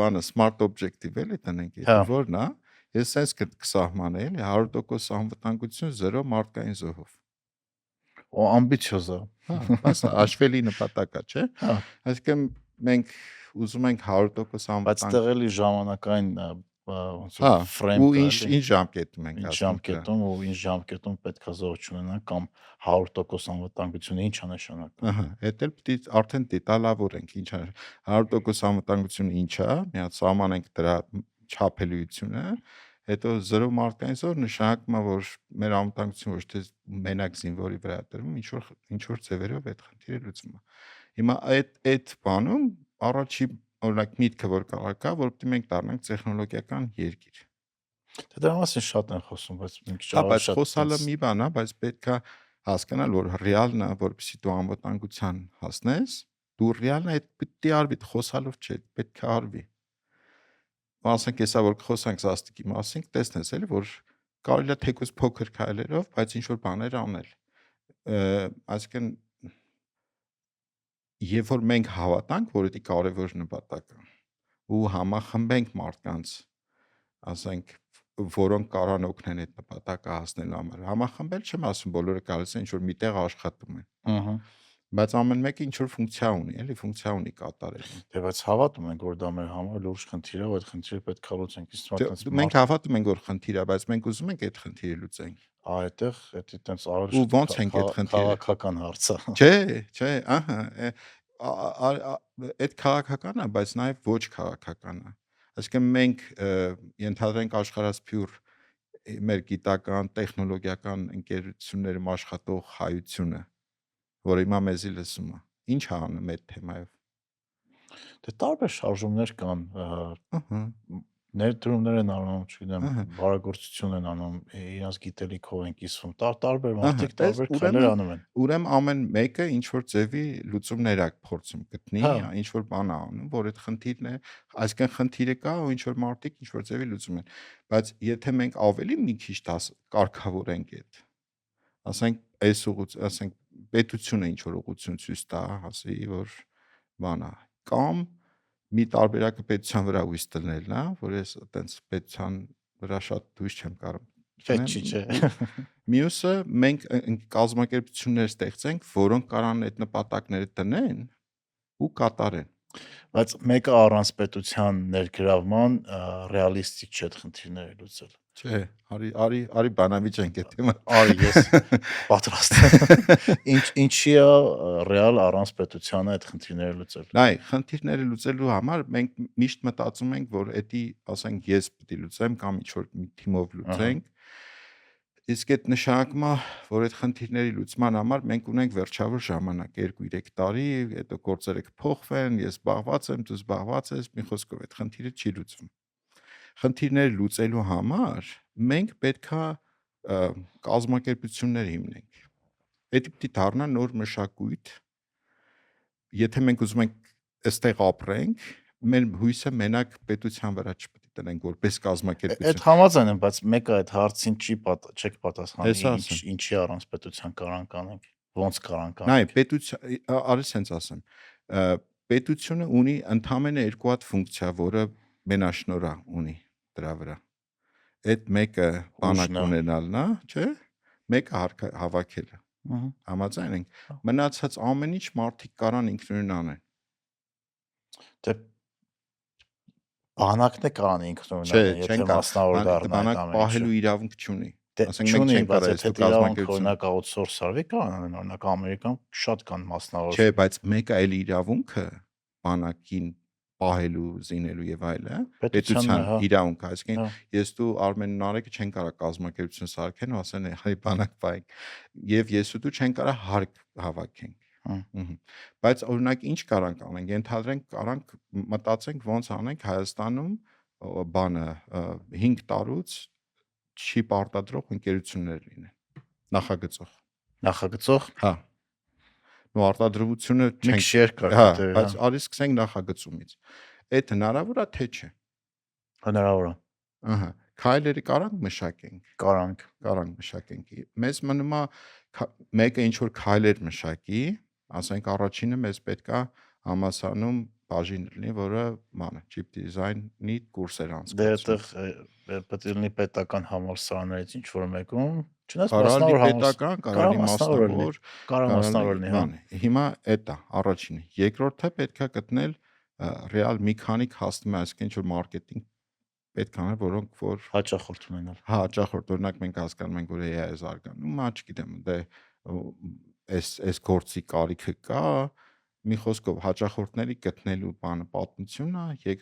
բանը smart objective էլի տնենք, որն է։ Ես sense կսահմանեի, էլի 100% անվտանգություն, 0 մարդկային զոհով։ Ու ամբիցիոզ է։ Հա, բայց հաշվելի նպատակ է, չէ՞։ Հա։ Այսինքն մենք ուզում ենք 100% Բայց տեղելի ժամանակային ոնց Հա, որ frame ու կա, ինչ էլի, ինչ ժամկետում ենք ինչ ասում դրա։ ժամկետում ու ինչ ժամկետում պետք է զորություն ունենան կամ 100% անվտանգությունը ի՞նչ է նշանակում։ Ահա, էդ էլ պիտի արդեն դետալավորենք ինչ է 100% անվտանգությունը ինչ է, միած սահմանենք դրա չափելիությունը, հետո 0 մարդկային զոր նշանակում է, որ մեր անվտանգությունը ոչ թե մենակ զինվորի վրա է դրվում, ինչ որ ձևերով այդ խնդիրը լուծվում է։ Հիմա այդ բանում առաջի օրինակ միտքը որ կա, որ պիտի մենք դառնանք տեխնոլոգիական երկիր։ Դե դրա մասին շատ են խոսում, բայց մի քիչ Հա, ավելի բայց շատ խոսալը տենց մի բան է, բայց պետքա հասկանալ, որ ռեալն է, որպեսզի դու անվտանգության հասնես, դու ռեալն է, այդ պիտի արվի, խոսալով չէ, պետք է արվի։ Ասենք հեսա որ խոսանք զաստիկի մասին, տեսնես էլի, որ կարելի է թեկուզ փոքր քայլերով, բայց ինչ որ բաներ անել։ Այսինքն երբ որ մենք հավատանք, որ դա կարևոր նպատակ է, ու համախմբենք մարդկանց, ասենք, որոնք կարող են օգնել այդ նպատակը հասնելու համար։ Համախմբել չեմ ասում, բոլորը գալիս են ինչ որ միտեղ աշխատում են, ըհը բայց ամեն մեկը ինչ որ ֆունկցիա ունի, էլի ֆունկցիա ունի կատարելու։ դե բայց հավատում ենք որ դա մեր համար լուրջ խնդիր է, ու այդ խնդիրը պետք է լուծենք։ Իսկ հիմա տենց Մենք հավատում ենք, որ խնդիր է, բայց մենք ուզում ենք այդ խնդիրը լուծենք։ այդտեղ դա տենց ավելի Ու շատ ոնց ենք այդ խնդիրը։ քաղաքական հարց է։ Չէ, ահա, այդ քաղաքական է, բայց նաև ոչ քաղաքական է։ Այսինքն մենք ենթադրենք աշխարհասփյուր մեր գիտական, տեխնոլոգիական ընկերություններում աշխատող հայությունը, որը հիմա մեզի լսում է։ Ինչ է անում այդ թեմայով։ Դե տարբեր շարժումներ կան, Ահա, ներդրումներ են անում, չգիտեմ, ահա, բարեգործություն են անում, իրենց գիտելիքով են կիսվում, տարբեր ահա, մարդիկ տես, տարբեր քայլեր անում են։ ուրեմն ամեն մեկը ինչ որ ձևի լուծումներ է փորձում գտնի, Հա, ինչ որ բան է անում, որ այդ խնդիրն է, այսինքն խնդիրը կա ու ինչ որ մարդիկ ինչ որ ձևի լուծում են։ Բայց եթե մենք ավելի մի քիչ կարգավորենք այդ, ասենք պետությունը ինչ որ ուղղություն ցույց տա, ասի որ բանա կամ մի տարբերակը պետության վրա ույս դնելն է, որ ես այտենց պետության վրա շատ դույս չեմ կարող պետք չի, դնեմ, չէ։ մյուսը մենք կազմակերպություններ ստեղծենք, որոնք կարան այդ նպատակները տնեն ու կատարեն։ Բայց մեկը առանց պետության ներգրավման ռեալիստիկ չէ այդ խնդիրները լուծել։ Չէ, արի բանավիճ ենք այդ թեման։ Արի ես պատրաստ եմ։ Ինչի է ռեալ առանց պետության այդ խնդիրները լուծել։ Նայ, խնդիրները լուծելու համար մենք միշտ մտածում ենք, որ էդի, ասենք, ես պիտի լուծեմ կամ ինչ որ մի թիմով լուծենք։ Իսկ այդ նշանակում է, որ այդ խնդիրների լուծման համար մենք ունենք վերջավոր ժամանակ 2-3 տարի, հետո գործերը կփոխվեն, ես զբաղված եմ, դու զբաղված ես, մի խոսքով այդ խնդիրը չի լուծվում։ Խնդիրները լուծելու համար մենք պետքա կազմակերպություններ հիմնենք։ Դա պիտի դառնա նոր մշակույթ։ Եթե մենք ուզում ենք այստեղ ապրենք, մեր հույսը մենակ պետության վրա չպետք է տնենք որպես Այդ կազմակերպություն։ համաձայն եմ, բայց մեկը այդ հարցին չեք պատասխանի, Հեսա ասեմ։ ինչի առանց պետության կարանք անենք, ոնց կարանք Նայ, անենք։ պետություն, արի սենց ասեմ։ Պետությունը ունի ընդամենը երկու հատ ֆունկցիա, որը մենաշնոր է ունի դրա վրա։ Այդ մեկը բանակ Ուժն է։ ունենալն է, չէ՞։ Մեկը հավաքելը։ Ահա։ Համաձայն ենք։ Մնացած ամեն ինչ մարդիկ կարան ինքնուրույն անեն։ Դե բանակն է կարան ինքնուրույն Չէ, անեն, եթե չեն կարող։ մասնավոր դառնա այդ Բանակ ամեն ինչը։ պահելու իրավունք չունի։ Դե Ասենք մենք չունի, չենք բայց կարող եթե այս իրավունք կազմակերպություն։ օրինակ outsource արվի կարան անեն, օրինակ Ամերիկան շատ կան մասնավոր։ Չէ, բայց մեկը այլ իրավունքը բանակին պահելու, զինելու եւ այլը, Պետությանն է, պետության հա։ իրավունք, այսինքն Հա։ ես դու Արմենն ու Նարեկը չեն կարող կազմակերպություն սարքեն ու ասեն հայ բանակ պահենք, եւ ես ու դու չեն կարող հարկ հավաքենք։ Հմ։ Բայց օրինակ ինչ կարանք անենք, ենթադրենք կարանք մտածենք ոնց անենք Հայաստանում բանը 5 տարուց չի պարտադրող ընկերություններ լինեն, Նախագծող հա, ու արտադրությունը մի չենք, քիչ երկար հա, կտևի, բայց հա։ արի սկսենք նախագծումից։ Այդ հնարավոր է թե չէ։ Հնարավոր է։ Ահա, քայլերը կարանք մշակենք, Կարանք։ կարանք մշակենք։ Մեզ մնում է մեկը ինչ որ քայլեր մշակի, ասենք առաջինը մեզ պետքա համասարանում բաժին լինի, որը մանա chip design-ի կուրսեր Դե անցկացնում։ այդտեղ պետք է լինի պետական համալսարաններից ինչ որ մեկում, չնայած Կարալի մասնավոր պետական, կարալի մասնավոր, կարող մասնավոր լինի, հա։ բան։ Հիմա էդ է առաջինը։ Երկրորդը պետքա գտնել ռեալ մի քանի customer, այսինքն ինչ որ մարքեթինգ պետք է անել, որոնք որ հաճախորդ ունենալ։ հաճախորդ օրինակ մենք հասկանում ենք, որ AI-ը զարգանում, չգիտեմ, դե այս գործի կարիքը կա, մի խոսքով հաճախորդների գտնելու բանը պատմությունն է,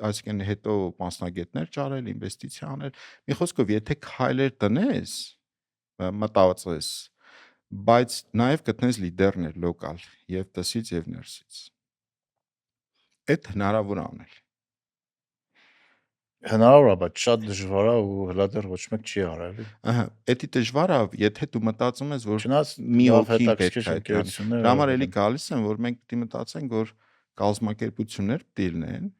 այսինքն հետո մասնագետներ ճարել, ինվեստիցիա անել, մի խոսքով եթե քայլեր տնես, մտածես, բայց նաև գտնես լիդերներ լոկալ եւ դասից եւ ներսից։ Այդ հնարավոր է անել։ Հնարավոր է, բայց շատ դժվար է ու հլա դեռ ոչ մեկ չի արել։ Ահա, դա դժվար է, եթե դու մտածում ես, որ Չնայած մի լավ օքին պետք հետաքրքիր է դա։ ընկերություններ Դրա համար արել էլի են։ գալիս են, որ մենք պետք է մտածենք, որ կազմակերպություններ դիլնեն,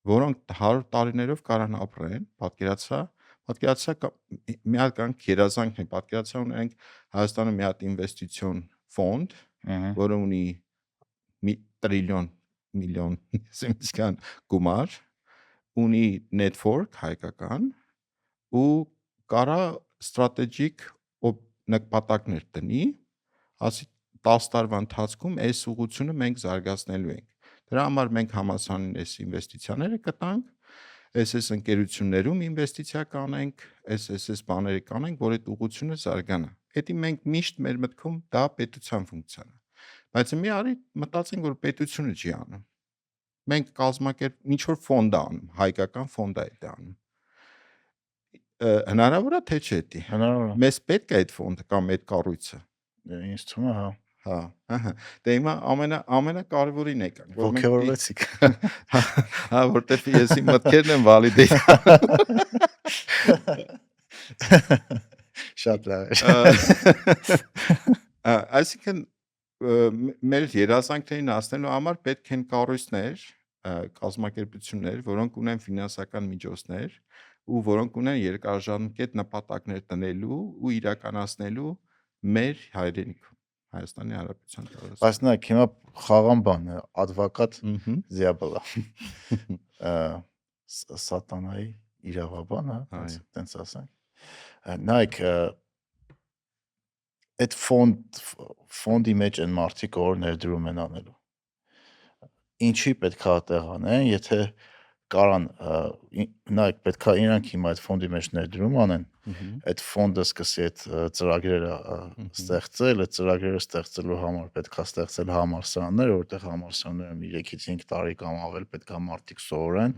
որոնք 100 տարիներով կարան ապրեն, պատկերացրա մի հատ կան երազանքն է, պատկերացրա ունենք Հայաստանում մի հատ ինվեստիցիոն ֆոնդ, որը ունի միլիոն այսինքն գումար, ունի network հայկական ու կարա ստրատեգիկ նպատակներ տնի, ասի 10 տարվա ընթացքում այս ուղղությունը մենք զարգացնելու ենք։ Դրա համար մենք համասանին այս ինվեստիցիաները կտանք, այս ընկերություններում ինվեստիցիա կանենք, այս բաները կանենք, որ այդ ուղղությունը զարգանա։ Դա մենք միշտ մեր մտքում դա պետության ֆունկցիան է։ Բայց մի արի մտածենք, որ պետությունը չի անում։ Մենք ինչ որ ֆոնդ է անում, հայկական ֆոնդ է դա անում։ Հնարավոր է թե չէ դա։ Հնարավոր է։ Մեզ պետք է այդ ֆոնդը կամ այդ կառույցը։ Ինձ թվում է, հա։ Հա, ահա։ Դե հիմա ամենակարևորին եկանք, որ մենք Ոգևորվեցիք։ հա, որտեվ ես իմ մտքերն եմ վալիդեյտ։ Շատ լավ է։ Այսինքն մեր երազանքներին հասնելու համար պետք են կառույցներ, կազմակերպություններ, որոնք ունեն ֆինանսական միջոցներ ու որոնք ունեն երկարաժամկետ նպատակներ տնելու ու իրականացնելու մեր հայրենիքում, Հայաստանի Հանրապետության տարածքում։ Բայց նայեք, հիմա խաղան բան է, advocat diablo։ Սատանայի իրավաբան, հա, տենց ասենք։ Նայեք, այդ ֆոնդի մեջ են մարդիկ որ ներդրում են անելու։ Ինչի պետք է այդտեղ անեն, եթե կարան նայեք, պետք է իրանք հիմա այդ ֆոնդի մեջ ներդրում անեն, այդ ֆոնդը սկսի այդ ծրագրերը ստեղծել, այդ ծրագրերը ստեղծելու համար պետք է ստեղծել համալսարաններ, որտեղ համալսարաններում 3-ից 5 տարի կամ ավել պետք է մարդիկ սովորեն,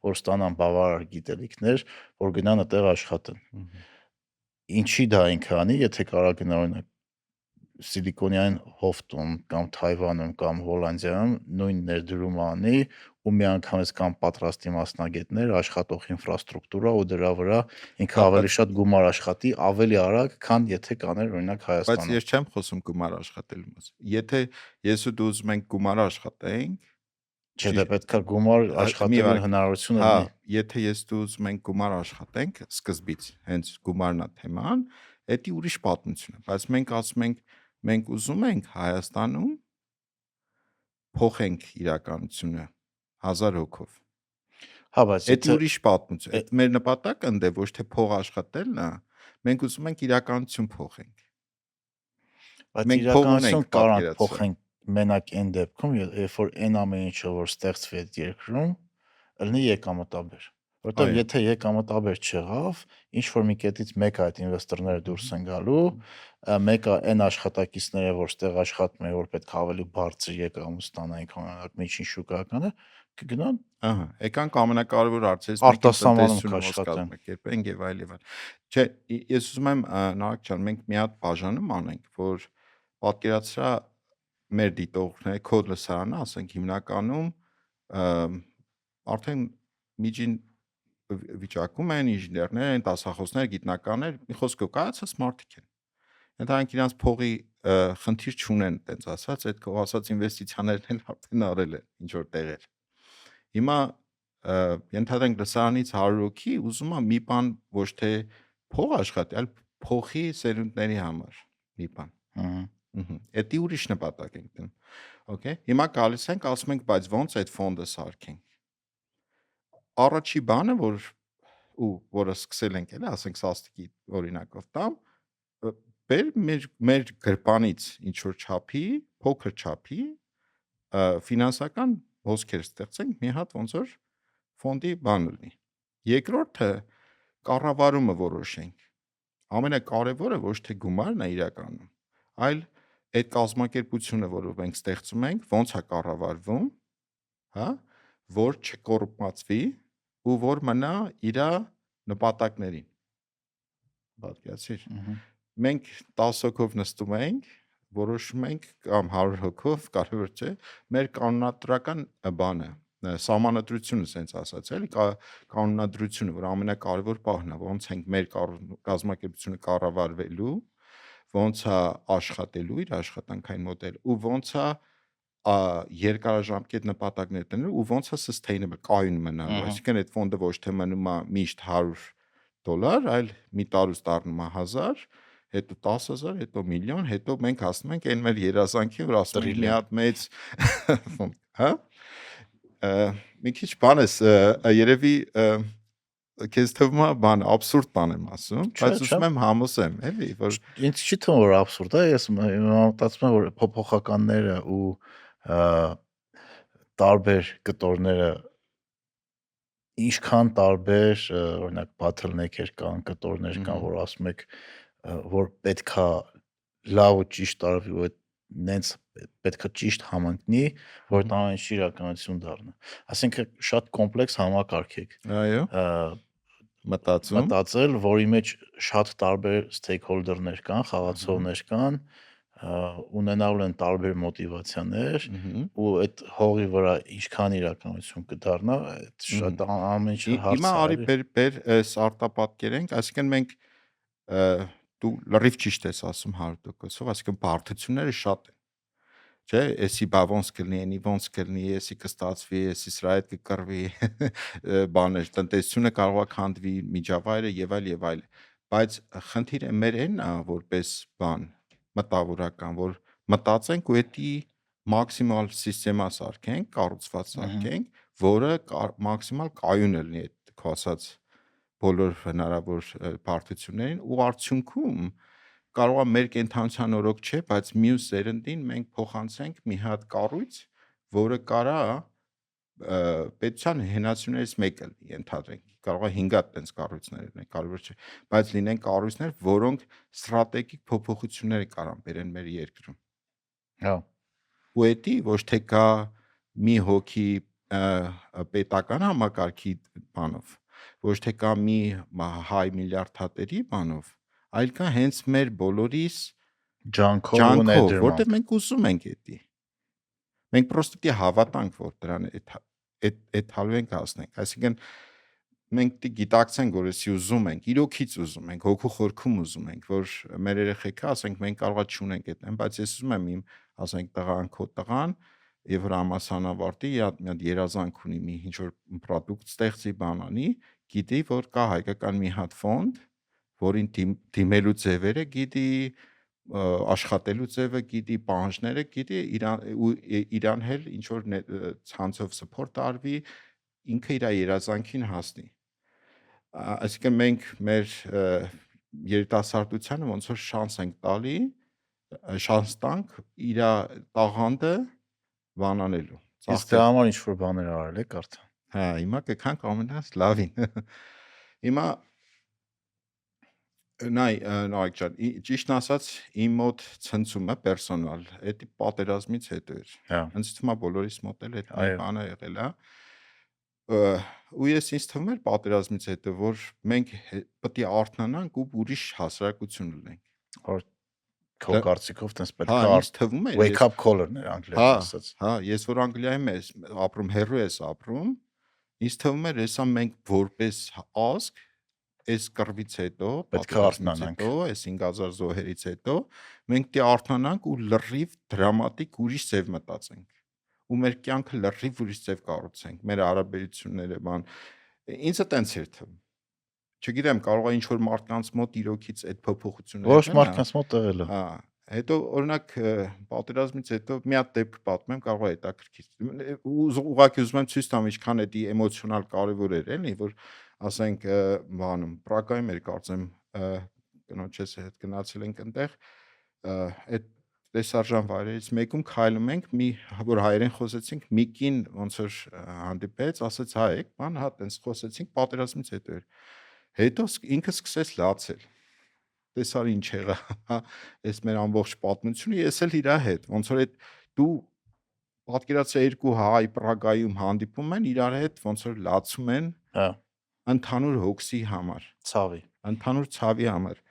որ ստանան բավարար գիտելիքներ, որ գնան այդտեղ աշխատեն։ Ինչի դա ինքը անի, եթե կարա գնա օրինակ Սիլիկոնյան հովտում կամ Թայվանում կամ Հոլանդիայում նույն ներդրումը անի ու միանգամից կամ պատրաստի մասնագետներ, աշխատող ինֆրաստրուկտուրա ու դրա վրա ինքը ավելի շատ գումար աշխատի, ավելի արագ, քան եթե կաներ օրինակ Հայաստանում։ Բայց ես չեմ խոսում գումար աշխատելու մասին։ Եթե ես ու դու ուզում ենք գումար աշխատենք, չէ, դա պետք է գումար աշխատելու հնարավորություն լինի։ Հա, ունի։ եթե ես դու ուզում ենք գումար աշխատենք, սկզբից հենց գումարն է թեման, դա ուրիշ պատմություն է, բայց մենք ասում ենք մենք ուզում ենք Հայաստանում փոխենք իրականությունը 1000 հոգով։ Հա, բայց դա ուրիշ պատմություն է։ Մեր նպատակը ընդ է ոչ թե փող աշխատելն է, մենք ուզում ենք իրականություն փոխենք։ Բայց իրականություն կարան փոխենք մենակ այն դեպքում, երբ որ այն ամեն ինչը որ ստեղծվի այդ երկրում, լինի եկամտաբեր։ Որտեղ եթե եկամտաբեր չեղավ, ինչ որ մի կետից մեկը այդ ինվեստորները դուրս են գալու, մեկը այն աշխատակիցները, որ ստեղ աշխատում են, որ պետք է ավելի բարձր եկամուտ ստանային, քան օրինակ միջին շուկայականը, կգնան։ Ահա, եկանք ամենակարևոր հարցերից արտասահմանում աշխատեն, կերպենք եւ այլ եւ այլ։ Չէ, ես ուզում եմ Նարեկ ջան, մենք մի հատ բաժանում անենք, որ պատկերացրա մեր դիտողները կոդ լսարանը, ասենք հիմնականում արդեն միջին վիճակում են ինժեներներ են, դասախոսներ, գիտնականներ, մի խոսքով կայացած մարդիկ են։ Նրանք իրանց փողի խնդիր չունեն, տենց ասած, այդ կողմ ասած ինվեստիցիաներն էլ արդեն արել են ինչ որ տեղեր։ Հիմա ենթադրենք լսարանից 100 հոգի ուզում է մի բան ոչ թե փող աշխատի, այլ փոխի սերունդների համար մի բան։ Դա ուրիշ նպատակ ենք դնում։ Okay։ Հիմա գալիս ենք, ասում ենք, բայց ո՞նց այդ ֆոնդը սարքենք։ Առաջի բանը, որը սկսել ենք, էլի, ասենք սաստիկի օրինակով տամ, բեր մեր գրպանից ինչ որ չափի, փոքր չափի ֆինանսական հոսքեր ստեղծենք, մի հատ ոնց որ ֆոնդի բան լինի, Երկրորդը կառավարումը որոշենք։ Ամենակարևորը ոչ թե գումարն է իրականում, այլ այդ կազմակերպությունը, որը մենք ստեղծում ենք, ոնց է կառավարվում, հա, որ չկոռուպացվի ու որ մնա իր նպատակներին։ Պատկերացրիր։ Մենք 10 հոգով նստում ենք, որոշում ենք կամ 100 հոգով, կարևոր չէ, մեր կանոնադրական բանը, սահմանադրությունը, sense ասած, էլի, կանոնադրությունը, որ ամենակարևոր պահն է, ոնց ենք մեր կազմակերպությունը կառավարվելու, ոնց է աշխատելու իր աշխատանքային մոդելը ու ոնց է երկարաժամկետ նպատակներ տնելու ու ոնց է sustainable կայուն մնալու, այսինքն այդ ֆոնդը ոչ թե մնում է միշտ $100, այլ մի տարուց դառնում է 1000, հետո 10000, հետո միլիոն, հետո մենք հասնում ենք այն մեր երազանքին, որ ասում ենք մի հատ մեծ ֆոնդ, հա։ Մի քիչ բան է, երևի քեզ թվում է բան, աբսուրդ բան եմ ասում, բայց ուզում եմ համոզեմ, էլի, որ ինձ չի թվում որ աբսուրդ է, ես մտածում եմ որ փոփոխականները ու տարբեր կտորները ինչքան տարբեր օրինակ bottleneck-եր կան, կտորներ կան, որ ասում եք որ պետքա լավ ու ճիշտ տարվի ու այդ նենց պետքա ճիշտ համընկնի, որ դա ամեն ինչ իրականություն դառնա։ Այսինքն շատ կոմպլեքս համակարգ եք։ այո, մտածել, որի մեջ շատ տարբեր stakeholder-ներ կան, խաղացողներ կան, ունենալու են տարբեր մոտիվացիաներ ու այդ հողի վրա ինչքան իրականություն կդառնա, այդ շատ ամեն ինչը հարց է։ Հիմա արի բեր արտապատկերենք, այսինքն մենք դու լրիվ ճիշտ ես ասում 100%-ով, այսինքն բարդությունները շատ են։ Չէ, էսի բա ոնց կլինի, էնի ոնց կլինի, էսի կստացվի, էսի սրա հետ կկռվի, բաներ, տնտեսությունը կարող է քանդվի, միջավայրը եւ այլ, բայց խնդիրը մեր էնն է, որպես բան մտավորական, որ մտածենք ու էդի մաքսիմալ սիստեմա սարքենք, կառուցված սարքենք, որը մաքսիմալ կայուն լինի այդ քո ասած բոլոր հնարավոր բարդություններին ու արդյունքում կարող է մեր կենթանության օրոք չէ, բայց մյուս սերնդին մենք փոխանցենք մի հատ կառույց, որը կարա պետության հենասյուներից մեկը լինի, ենթադրենք, կարող է 5 հատ տենց կառույցներ լինեն, կարևոր չէ, բայց լինեն կառույցներ, որոնք ստրատեգիկ փոփոխություններ կարան բերեն մեր երկրում։ Հա։ Ու էդի ոչ թե կա մի հոգի պետական համակարգի բանով, ոչ թե կա մի հայ միլիարդատերի բանով, այլ կա հենց մեր բոլորիս ջանքով, որտեղ մենք ուզում ենք էդի։ Մենք պրոստը պիտի հավատանք, որ դրան այդ հալու ենք հասնենք, այսինքն մենք պիտի գիտակցենք, որ էսի ուզում ենք, իրոքից ուզում ենք, հոգու խորքում ուզում ենք, որ մեր երեխեքը, ասենք, մենք կարողա չունենք այդտեն, բայց ես ուզում եմ իմ, ասենք, տղան, քո տղան, եւ որ համասանավարտի մի հատ երազանք ունի, մի ինչ որ product ստեղծի, բանանի, գիտի, որ կա հայկական մի հատ ֆոնդ, որին դիմելու ձևերը գիտի, աշխատելու ձևը գիտի, պահանջները գիտի, իրան հել ինչ որ ցանցով support արվի, ինքը իր երազանքին հասնի։ Այսինքն մենք մեր երիտասարդությանը ոնց որ շանս ենք տալի, շանս տանք իր տաղանդը բանանելու։ Իսկ դրա համար ինչ որ բաներ արել եք արդեն։ Հա, հիմա կգանք ամենաս լավին։ Հիմա նայեք ջան, ճիշտն ասած, իմ մոտ ցնցումը պերսոնալ, դա պատերազմից հետո էր։ Հա։ Ինձ թվում է բոլորիս մոտ էլ այդ բանը եղել է։ Ու ես ինձ թվում էր պատերազմից հետո, որ մենք պետք է արթնանանք ու ուրիշ հասարակություն լինենք։ Որ քո կարծիքով տես պետք է ինձ թվում էր wake up call-ներ անգլերեն ասած։ Հա, ես որ Անգլիայում եմ ապրում, հեռու ես ապրում, ինձ թվում էր հեսա մենք որպես ազգ այս կռվից հետո, պետք է արթնանանք, այս 5000 զոհերից հետո մենք պետք է արթնանանք ու լրիվ դրամատիկ ուրիշ ձև մտածենք ու մեր կյանքը լրիվ ուրիշ ձև կառուցենք, մեր հարաբերությունները, բան։ Ինձ այտենց էր թվում։ Չգիտեմ, կարող է ինչ որ մարդկանց մոտ իրոքից այդ փոփոխությունները ոչ մարդկանց մոտ եղել է։ Հա, հետո օրինակ պատերազմից հետո մի հատ դեպք պատմեմ, կարող է հետաքրքիր։ Ուղղակի ուզում եմ ցույց տամ ինչքան էդի էմոցիոնալ կարևոր էր, էլի, որ ասենք բանում Պրագայում էր կարծեմ կնոջս հետ գնացել ենք այնտեղ այդ տեսարժան վայրերից մեկում քայլում ենք, որ հայերեն խոսեցինք, մի կին ոնց որ հանդիպեց, ասեց հա եք, բան, հա տենց խոսեցինք, պատերազմից հետո էր։ Հետո ինքը սկսեց լացել։ Տեսար ինչ եղա, հա, այս մեր ամբողջ պատմությունը, ես էլ իր հետ, ոնց որ այդ դու պատկերացրու երկու հայ Պրագայում հանդիպում են, իրար հետ ոնց որ լացում են Հա, ընդհանուր հոգսի համար, ցավի։ ընդհանուր ցավի համար։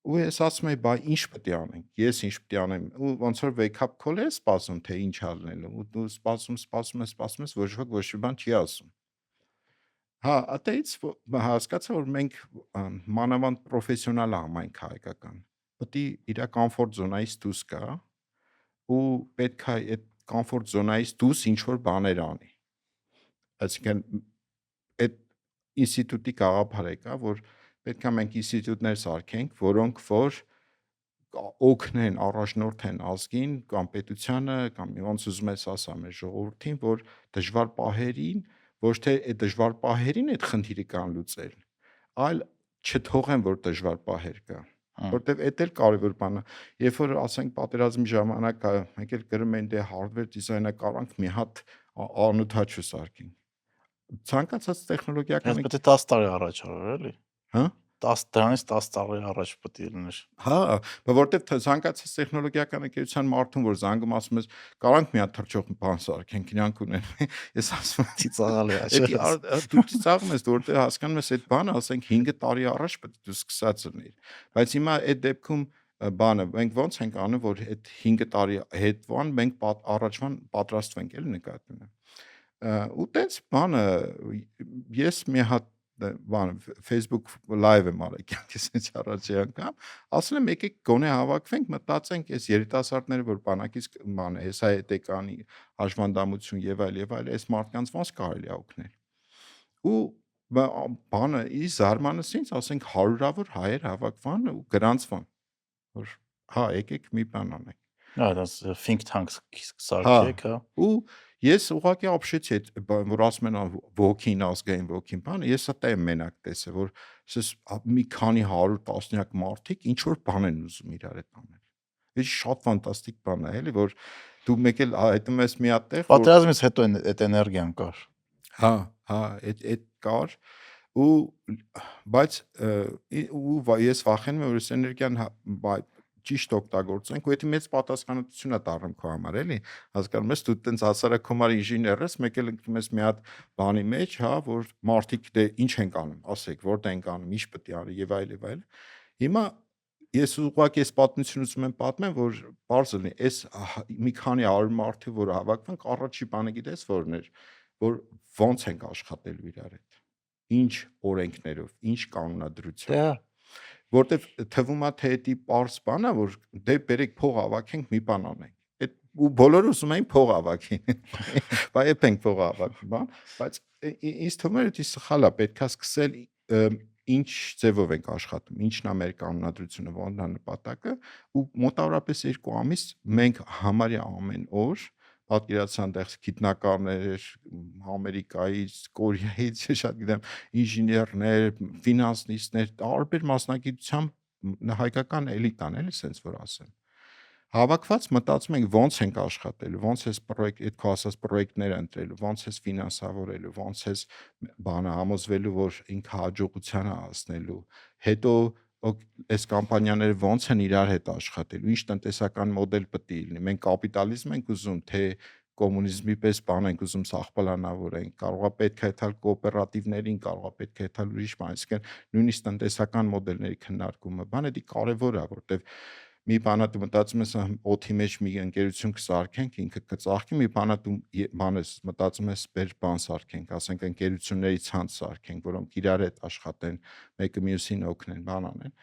Ու ես ասում եմ, բա ինչ պետք է անենք, ես ինչ պետք է անեմ, ու ոնց որ wake up call է սպասում, թե ինչ ալնելու, ու դու սպասում ես, ոչ ոք ոչ մի բան չի ասում։ Հա, ատեից հասկացա, որ մենք մանավանդ պրոֆեսիոնալ համայնք հայկական, պետք է իր կոմֆորտ զոնայից դուրս գա ու պետք է այդ կոմֆորտ զոնայից դուրս ինչ որ բաներ անի։ Այսինքն այդ ինստիտուտի գաղափարը կա, որ պետք է մենք ինստիտուտներ սարքենք, որոնք որ օգնեն, առաջնորդեն ազգին կամ պետությանը կամ ոնց ուզում ես ասա մեր ժողովրդին, որ դժվար պահերին ոչ թե այդ դժվար պահերին այդ խնդիրը կան լուծել, այլ չթողեն, որ դժվար պահեր կա, որտեվ այդ էլ կարևոր բան է։ Երբ որ ասենք պատերազմի ժամանակ մենք էլ գրում են դե hardware դիզայնակարանք մի հատ անօթաչու սարքենք։ Ցանկացած տեխնոլոգիական Պետք է 10 տարի առաջ արել, էլի։ հա 10 տարի առաջ պետք է լիներ։ Հա, որտեվ ցանկացած տեխնոլոգիական ընկերության մարդուն, որ զանգում ասում ես, կարանք մի հատ թռչող բան սարքենք, իրանք ունեն։ Ես ասում եմ, Ծիծաղալ է դու ծիծաղում ես, որտեղ հասկանում ես այդ բանը, ասենք 5 տարի առաջ պետք է դու սկսած լինեիր։ Բայց հիմա այդ դեպքում բանը մենք ոնց ենք անում, որ այդ 5 տարի հետվան մենք առաջվան պատրաստվենք, էլի նկատի ունեմ։ Ու տենց բանը ես մի հատ բան Facebook live եմ արել կյանքից ինչ առաջի անգամ, ասել եմ եկեք գոնե հավաքվենք, մտածենք այս երիտասարդները, որ բանակից բան է, հեսա հետեկանի հաշվանդամություն եւ այլ, այս մարդկանց ոնց կարելի է օգնել։ Ու բանը ի զարմանս ինձ, ասենք 100-ավոր հայեր հավաքվան ու գրանցվան, որ հա եկեք մի բան անենք։ Հա, դա think tank սարքեք, հա։ Ու ես ուղղակի ապշեցի այդ որ ասում են ոգին ազգային ոգին բանը, ես դա եմ մենակ տեսել, որ ասես մի քանի 100 տասնյակ մարդիկ ինչ որ բան են ուզում իրար հետ անել։ Ինչ շատ ֆանտաստիկ բան է, էլի, որ դու մեկ էլ հայտնում ես մի հատ տեղ, Պատերազմից հետո այդ էներգիան կար։ հա, այդ կար ու բայց ու ես վախենում եմ, որ այս էներգիան ճիշտ օգտագործենք, ու դա մեծ պատասխանատվություն է դառնում քո համար, էլի։ Հասկանում ես, դու տենց հասարակումար ինժեներ ես, մեկ էլ ընկնում ես մի հատ բանի մեջ, հա, որ մարդիկ դե ինչ են անում, ասեք, որտեղ են անում, ինչ պետք է անի եւ այլ։ Հիմա ես ուղղակի այս պատմությունը ուզում եմ պատմեմ, որ բարձ լինի, այս մի քանի 100 մարդու, որ հավաքվանք, առաջի բանը գիտես որն էր, որ ոնց ենք աշխատելու իրար հետ։ Ինչ օրենքներով, ինչ կանոնադրությամբ։ Դե Որտեվ թվում է թե դա պարզ բան է, որ դե բերեք փող հավաքենք, մի բան անենք։ Այդ ու բոլորը ուզում էին փող հավաքեն։ Բայց եփենք փող հավաքի, բան, բայց ինձ թվում է դա սխալ է, պետքա սկսել ինչ ձևով ենք աշխատում, ինչն է մեր կանոնադրությունը, ո՞րն է նպատակը, ու մոտավորապես 2 ամիս մենք համարյա ամեն օր պատկերացան դեռ գիտնականներ Ամերիկայից, Կորեայից, շատ գիտեմ, ինժեներներ, ֆինանսիստներ, տարբեր մասնագիտությամբ հայկական էլիտան, էլի sense որ ասեմ։ Հավաքված մտածում ենք ոնց ենք աշխատելու, ոնց էս պրոյեկտ, այդ քո ասած պրոյեկտները ընտրելու, ոնց էս ֆինանսավորելու, ոնց էս բանը համոզվելու, որ ինքը հաջողության է հասնելու, հետո այս կամպանիաները ոնց են իրար հետ աշխատելու, ինչ տնտեսական մոդել պետք է լինի։ Մենք կապիտալիզմ ենք ուզում, թե կոմունիզմի պես բան ենք ուզում սաղբալանավորենք, կարողա պետք է թալ կոոպերատիվներին, կարողա պետք է թալ ուրիշ բան, այսինքն նույնիսկ տնտեսական մոդելների քննարկումը, բանը դա կարևոր է, որտեվ մի բանա դու մտածում ես օթի մեջ մի ընկերություն կսարքենք, ինքը կծաղկի, մի բանա դու բանես մտածում ես բեր բան սարքենք, ասենք ընկերությունների ցանց սարքենք, որոնք իրար հետ աշխատեն, մեկը մյուսին օգնեն, բան անեն։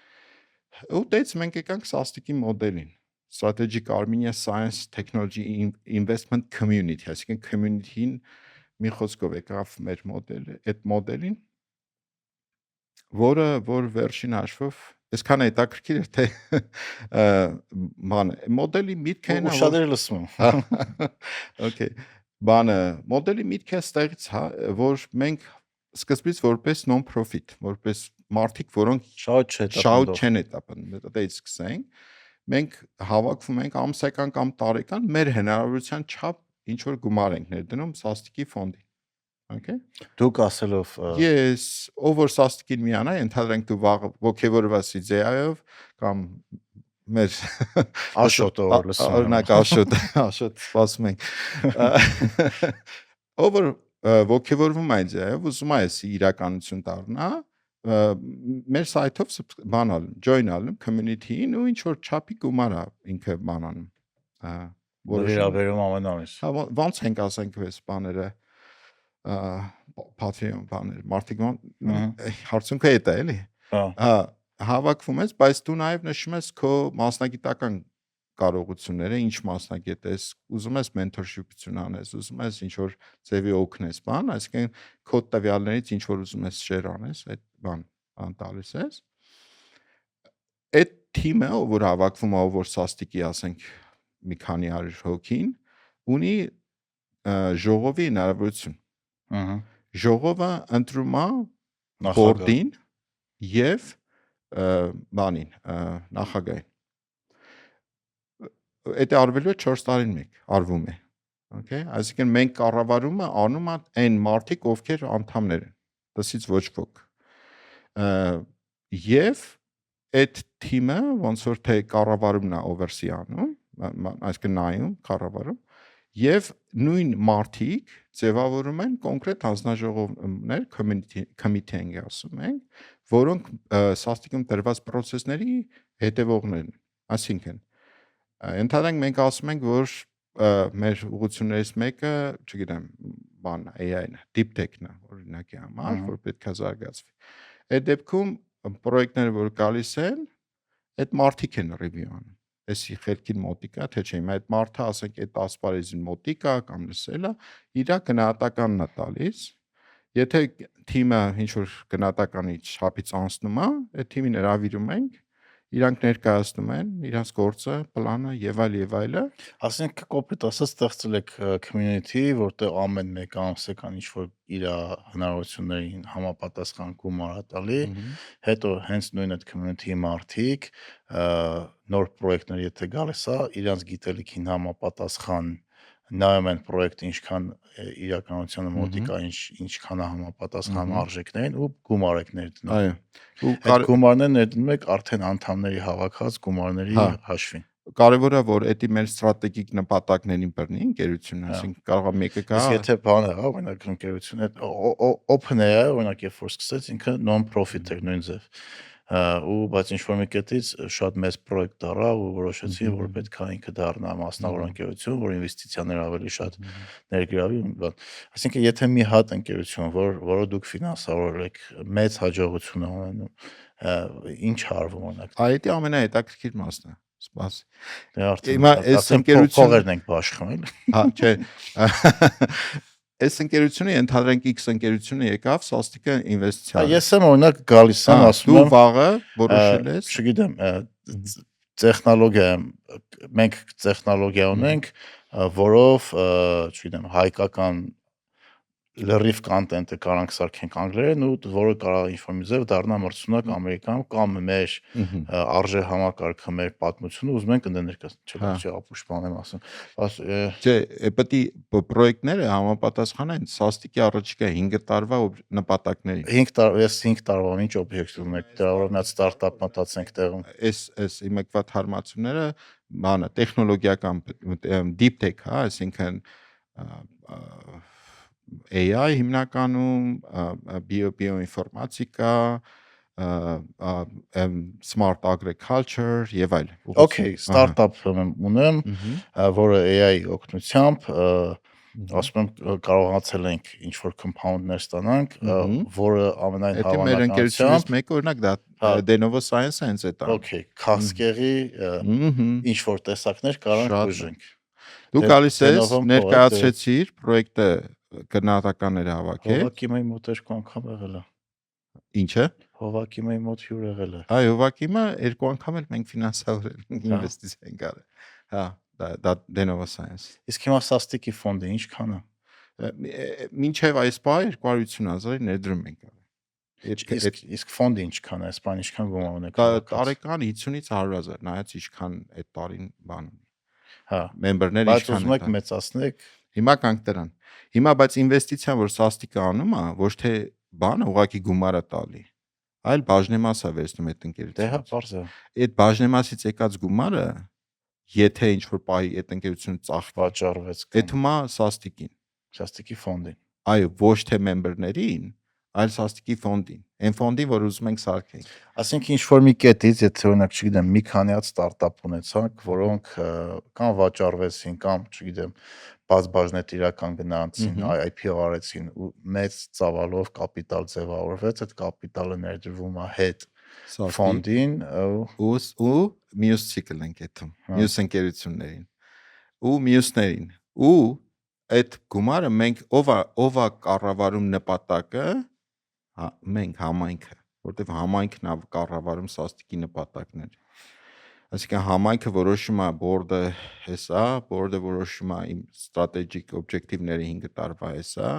Ու դից մենք եկանք սաստիկի մոդելին, Strategic Armenia Science Technology Investment Community, այսինքն community-ին մի խոսքով եկավ մեր մոդելը, այդ մոդելին, որ վերջին հաշվով այսքան հետաքրքիր էր, թե բանը մոդելի միտքը ու շատերը լսում են։ Okay, բանը մոդելի միտքը ստեղից, որ մենք սկզբից որպես non-profit, որպես մարդիկ, որոնք Շահոտ չեն հետապնդում, դա սկսենք, մենք հավաքվում ենք ամսական կամ տարեկան մեր հնարավորության չափ ինչ որ գումար ենք ներդնում սաստիկի ֆոնդի։ Okay։ Դուք ասելով Ես ով որ սաստիկին միանա, ընդհանրենք դու վաղ ոգևորված իդեայով կամ մեր Աշոտը որ լսում եմ։ օրինակ Աշոտ սպասում ենք։ Ով որ ոգևորվում է իդեայով, ուզում է իրականություն դառնա, մեր սայթով բանալ, join ալնում community-ին ու ինչ որ չափի գումար է ինքը բանանում։ Վերաբերում ամեն ամիս։ Ոնց ենք ասենք այս բաները Patreon բաներ, մարդիկ հարցունքը է դա էլի։ Հավաքվում ես, բայց դու նաև նշում ես քո մասնագիտական կարողությունները, ինչ մասնագետ ես, ուզում ես mentorship-ություն անես, ուզում ես ինչ որ ձևի օգնես, բան, այսինքն քո տվյալներից ինչ որ ուզում ես share անես, այդ բան տալիս ես։ Այդ թիմը, որ հավաքվում է, որ սաստիկի ասենք մի քանի 100 հոգին, ունի ժողովի հնարավորություն։ Ժողովը ընտրում է բորդին եւ բանին, նախագահին։ Այդ արվելու է 4 տարին մեկ, արվում է։ Okay, այսինքն մենք կառավարումը անում է այն մարդիկ, ովքեր անդամներ են։ Դասից ոչ ոք։ Եվ այդ թիմը ոնց որ թե կառավարումն է oversee անում, այսինքն նայում կառավարում, եւ նույն մարդիկ ձևավորում են կոնկրետ հանձնաժողովներ, committee ենք ասում ենք, որոնք սաստիկում տրված process-ների հետևողներն են։ Այսինքն ընդհանրենք մենք ասում ենք, որ մեր ուղղություններից մեկը, չգիտեմ, բան AI-ն է, deep tech-ն է, օրինակի համար, որ պետք է զարգացվի։ Այդ դեպքում պրոյեկտները, որ գալիս են, այդ մարդիկ են review անում։ Էսի խելքին մոտիկա, թե չէ, այդ մարդը, ասենք, այդ ասպարեզին մոտիկա կամ լսելա, իր գնահատականն է տալիս։ Եթե թիմը ինչ որ գնահատականի չափից անցնում է, այդ թիմին հրավիրում ենք, իրանք ներկայացնում են իրանց գործը, պլանը եւ այլը։ Ասենք կոպիտ ասած ստեղծել եք community, որտեղ ամեն մեկ ամսական ինչ որ իր հնարավորություններին համապատասխան գումար է տալի, հետո հենց նույն այդ community-ի մարդիկ նոր պրոյեկտներ եթե գալիս է, իրանց գիտելիքին համապատասխան նայում են պրոյեկտը ինչքան իրականությանը մոտիկա, ինչքան է համապատասխան արժեքներին ու գումար եք ներդնում։ Այո։ Այդ գումարները ներդնում եք արդեն անդամների հավաքած գումարների հաշվին։ Կարևորը որ դա մեր ստրատեգիկ նպատակներին բռնի ընկերությունը, այսինքն կարող է մեկը գա։ Իսկ եթե բան է, օրինակ ընկերությունը OpenAI օրինակ երբ որ սկսեց ինքը non-profit էր նույն ձև։ Ու բայց ինչ որ մի կետից շատ մեծ պրոյեկտ դառավ ու որոշեցի որ պետք է ինքը դառնա մասնավոր ընկերություն, որ ինվեստիցիաներ ավելի շատ ներգրավի, բան։ Այսինքն եթե մի հատ ընկերություն, որը դուք ֆինանսավորել եք, մեծ հաջողություն է ունենում, ինչ արվում օրինակ։ Այդ ամենահետաքրքիր մասն է։ Սպաս։ Դե արդեն այս ընկերություններն ենք բաշխում, էլի։ Հա, չէ։ Այս ընկերությունը ընդհանրենք X ընկերությունը եկավ, սաստիկը ինվեստիցիա։ Ես եմ օրինակ գալիս եմ ասում եմ, դու վաղը որոշել ես։ Չգիտեմ, տեխնոլոգիա եմ, մենք տեխնոլոգիա ունենք, որով, չգիտեմ, հայկական լրիվ կոնտենտը կարանք սարքենք անգլերեն ու որը կարող ինչ-որ մի ձև դառնա մրցունակ Ամերիկայում կամ մեր արժե համակարգը, մեր պատմությունը ուզում ենք ներկայացնել, չէ, ապուշ բան եմ ասում։ Չէ, պետք է պրոյեկտները համապատասխանեն սաստիկի առաջիկա 5 տարվա նպատակներին։ 5 տարվա, ես 5 տարվա ինչ օբյեկտ ունեմ, դրա որ մի հատ ստարտափ մտածենք տեղում։ Այս իմեկվա թարմացումները բանը տեխնոլոգիական deep tech, հա, այսինքն AI հիմնականում բիոինֆորմատիկա, smart agriculture եւ այլ։ Okay, ստարտափ ունեմ, որը AI օգնությամբ ասում եմ կարողացել ենք ինչ որ compound-ներ ստանանք, որը ամենայն հավանականությամբ մեր ընկերությունից մեկը օրինակ դա Denovo Science-ը հենց է տա։ Okay, քաղցկեղի ինչ որ տեսակներ կարանք բուժենք։ Դու գալիս ես, ներկայացրեցիր պրոյեկտը գնահատականները հավաքել։ Հովակի մոտ 2 անգամ եղել է։ Ինչը։ Հովակի մոտ հյուր եղել է։ Այո, հովակիմը 2 անգամ էլ մենք ֆինանսավորել ենք, ինվեստիցիա ենք արել։ Հա, դա Denovo Science։ Իսկ հիմա սաստիկի ֆոնդը ինչքան է։ Մինչև այս պահը 250,000-ի ներդրում ենք արել։ Իսկ ֆոնդը ինչքան է, այսպես ինչքան գումար ունեք հավաքած։ տարեկան 50-ից 100,000, նայած ինչքան այդ տարին բան ունի։ Հա, Մեմբերները բայց ինչքան ուզում եք են։ մեծացնեք, Հիմա կանք դրան։ Հիմա բայց ինվեստիցիան, որ Սաստիկը անում է, ոչ թե բանը ուղղակի գումարը տալի, այլ բաժնեմաս է վերցնում այդ դե հա, ընկերությունից։ բարձ է, Այդ բաժնեմասից եկած գումարը, եթե ինչ որ պահի այդ ընկերությունը ծախի, վաճառվեց այդ հիմա Սաստիկին։ Շաստիկի ֆոնդին։ Այո, ոչ թե մեմբերներին, այլ Սաստիկի ֆոնդին։ Այն ֆոնդին, որ ուզում ենք սարքենք։ Այսինքն ինչ որ մի կետից, եթե օրինակ, չգիտեմ, մի քանի հատ ստարտափ ունեցանք, որոնք կամ վաճառվեցին, կամ չգիտեմ, բաժնետ իրական գնացին, IPO արեցին ու մեծ ծավալով կապիտալ ձևավորվեց, այդ կապիտալը ներդրվում է հետ ֆոնդին ու մյուս ցիկլ ենք այդում, մյուս ընկերություններին ու մյուսներին։ Ու այդ գումարը մենք ով է կառավարում նպատակը, մենք համայնքը, որտեղ համայնքն է կառավարում Սաստիկի նպատակները։ Այսինքն համայնքը որոշում է board-ը հեսա, board-ը որոշում է իմ strategic objective-ները 5 տարվա հեսա,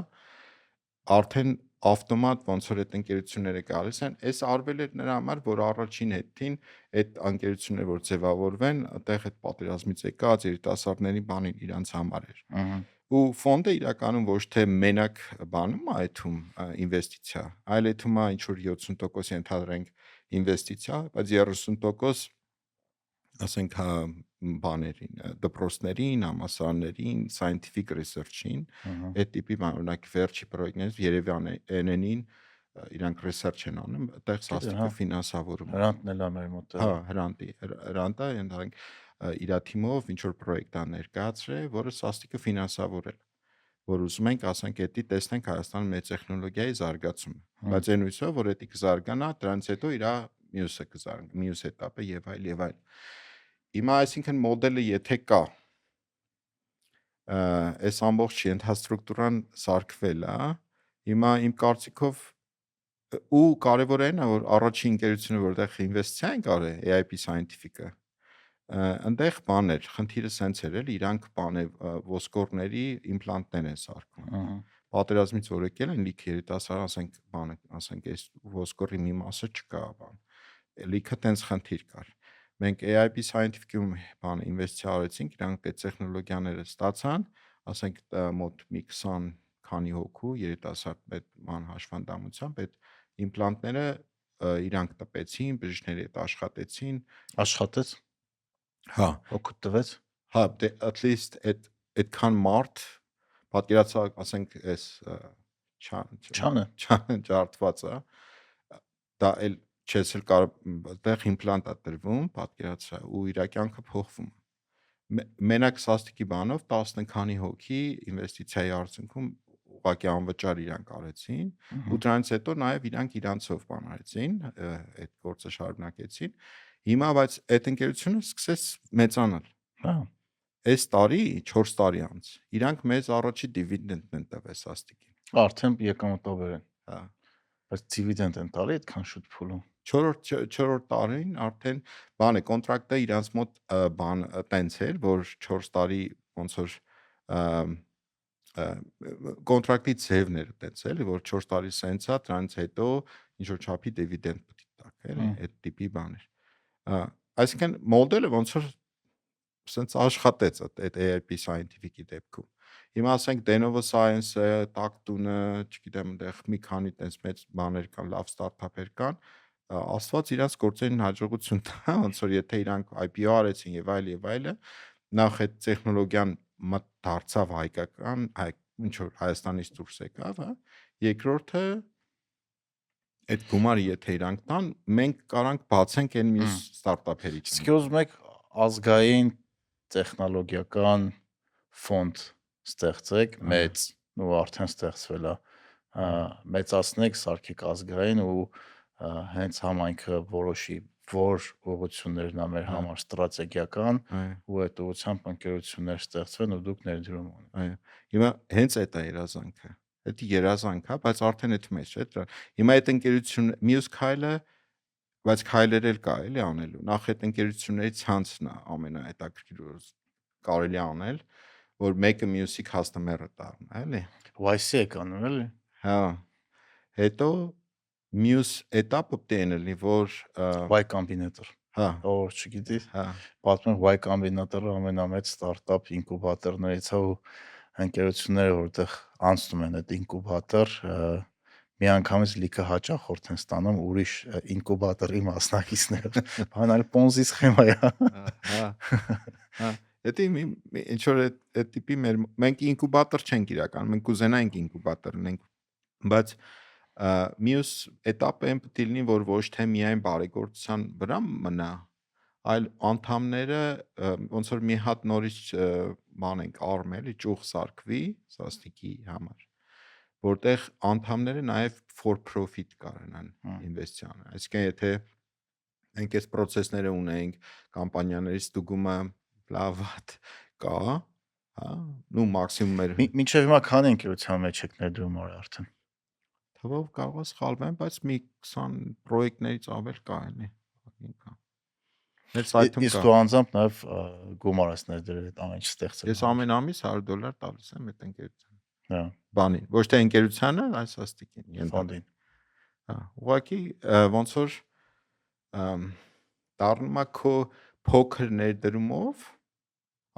արդեն ավտոմատ ոնց որ այդ ընկերությունները գալիս են, այս արվել էր նրա համար, որ առաջին հետին այդ ընկերությունները որ ձևավորվեն, այդտեղ այդ պատերազմից եկած երիտասարդների բանին իրանց համար էր։ Ու ֆոնդը իրականում ոչ թե մենակ բանում է այդում ինվեստիցիա, այլ այդում է ինչ որ 70% ենթադրենք ինվեստիցիա, բայց 30% ասենք բաներին, դպրոցներին, համալսարաններին, scientific research-ին, այդ տիպի բան, օրինակ վերջի պրոյեկտներից Երևանին իրանք research են անում, այդտեղ Սաստիկը ֆինանսավորում է։ Հրանտն էլ է մեր մոտ։ Հա, հրանտը ենթադրենք իր թիմով ինչ որ պրոյեկտ է ներկայացրել, որը Սաստիկը ֆինանսավորել, որ ուզում ենք, ասենք, էդի տեսնենք Հայաստանում մեր տեխնոլոգիայի զարգացումը, բայց այն հույսով, որ էդի կզարգանա, դրանից հետո իր մյուսը կզարգանա, մյուս этаպը եւ այլ։ Հիմա այսինքն մոդելը եթե կա, այս ամբողջ ենթաստրուկտուրան սարքվել է, հիմա իմ կարծիքով ու կարևորը այն է, որ առաջին ընկերությունը, որտեղ ինվեստիցիա են կարել, AIP Scientific-ը, այնտեղ բաներ, խնդիրը սենց էր էլ, իրանք ոսկորների իմպլանտներ են սարքում։ Պատերազմից որ եկել են լիքը երիտասարդ, ասենք, այս ոսկորի մի մասը չկա, լիքը տենց խնդիր կար։ Մենք AIP Scientific-ում ինվեստիցիա արեցինք, իրանք այդ տեխնոլոգիաները ստացան, ասենք մոտ մի 20 քանի հոգու երիտասարդ այդ հաշվանդամությամբ այդ իմպլանտները իրանք տպեցին, բժիշկների հետ աշխատեցին, Աշխատեց։ հա, Օգուտ տվեց։ հա, at least այդքան մարդ պատկերացրեք, ասենք, այս Չանը ջարդվածը, դա էլ չես էլ կարող այդտեղ իմպլանտ է տրվում, պատկերացրա ու իր կյանքը փոխվում։ Մենակ Սաստիկի բանով 10 քանի հոգի ինվեստիցիայի արդյունքում ուղղակի անվճար իրանք արեցին ու դրանից հետո նաև իրանք իրանցով բան արեցին, այդ գործը շարունակեցին։ Հիմա բայց այդ ընկերությունը սկսեց մեծանալ։ Հա։ Այս տարի 4 տարի անց իրանք մեզ առաջի դիվիդենդն են տվել Սաստիկին։ Արդեն եկամուտաբեր են։ Հա։ Բայց դիվիդենդ են տալի այդքան շուտ փուլում։ 4-րդ տարին արդեն բան է, կոնտրակտը իրանց մոտ բան տենց էր, որ 4 տարի ոնց որ կոնտրակտի ձևն էր տենց էլի, որ 4 տարի սենց է, դրանից հետո ինչ որ չափի դիվիդենդ պետք է տակ, էլի, այդ տիպի բաներ։ Այսինքն մոդելը ոնց որ սենց աշխատեց այդ AIP Scientific-ի դեպքում։ Հիմա ասենք Denovo Science-ը, Tactune-ը, չգիտեմ, այնտեղ մի քանի տենց մեծ բաներ կան, լավ ստարտափեր կան, Աստված իրանց գործերին հաջողություն տա, ոնց որ եթե իրանք IPO արեցին եւ այլը, նախ այդ տեխնոլոգիան դարձավ հայկական, ինչ որ Հայաստանից դուրս եկավ, հա։ Երկրորդը այդ գումարը եթե իրանք տան, մենք կարանք բացենք այն մյուս ստարտափերից։ Իսկ ուզում եք ազգային տեխնոլոգիական ֆոնդ ստեղծեք, մեծ, ու արդեն ստեղծվել է, մեծացնեք, սարքեք ազգային ու հենց համայնքը որոշի, որ ուղղություններն է մեր համար ստրատեգիական ու այդ ուղղությամբ ընկերություններ ստեղծվեն ու դուք ներդրում ունեք։ Այո։ Հիմա հենց այդ է երազանքը։ Դա երազանք է, բայց արդեն այդ մեջ է դրա։ Հիմա այդ ընկերություն մյուս քայլը, բայց քայլեր էլ կա էլի անելու։ Նախ այդ ընկերությունների ցանցն է ամենահետաքրքիր, որ կարելի անել, որ մեկը մյուսի customer-ը դառնա, էլի։ YC եք անում, էլի։ Հա։ Հետո Մյուս этаպը պետք է լինի, որ Y Combinator։ հա, Ով չգիտի, հա, պատմեմ Y Combinator-ը ամենամեծ ստարտափ ինկուբատորներից է ու ընկերությունները, որտեղ անցնում են այդ ինկուբատոր, միանգամից լիքը հաճախորդ են ստանում ուրիշ ինկուբատորի մասնակիցներ։ Բան այլ Ponzi սխեմա է։ հա, հա։ Դա ինչ որ այդ տիպի մենք ինկուբատոր չենք իրական, մենք կուզենայինք ինկուբատոր ունենք, բայց մյուս этаպը այն պետք է լինի, որ ոչ թե միայն բարեգործության վրա մնա, այլ անդամները ոնց որ մի հատ նորից բան ենք արմել, ճյուղ սարքվի սաստիկի համար, որտեղ անդամները նաև for profit կարողանան ինվեստիա անել։ Այսինքն եթե մենք այս process-ները ունենք, կամպանիաների ստուգումը լավ վատ կա, հա, նու մաքսիմում մեր Մինչև հիմա քանի ընկերության մեջ եք ներդրում արդեն։ թվով կարող է սխալվեմ, բայց մի 20 պրոյեկտներից ավել կա էլի։ Մեր սայթում Իսկ կա։ դու անձամբ նաև գումար ես ներդրել այդ ամեն ինչ ստեղծել։ Ես ամեն ամիս $100 տալիս եմ այդ ընկերությանը։ Հա, Բանին, ոչ թե ընկերությանը, այլ սաստիկին, ֆոնդին։ Հա, ուղղակի ոնց որ դառնում է քո փոքր ներդրումով,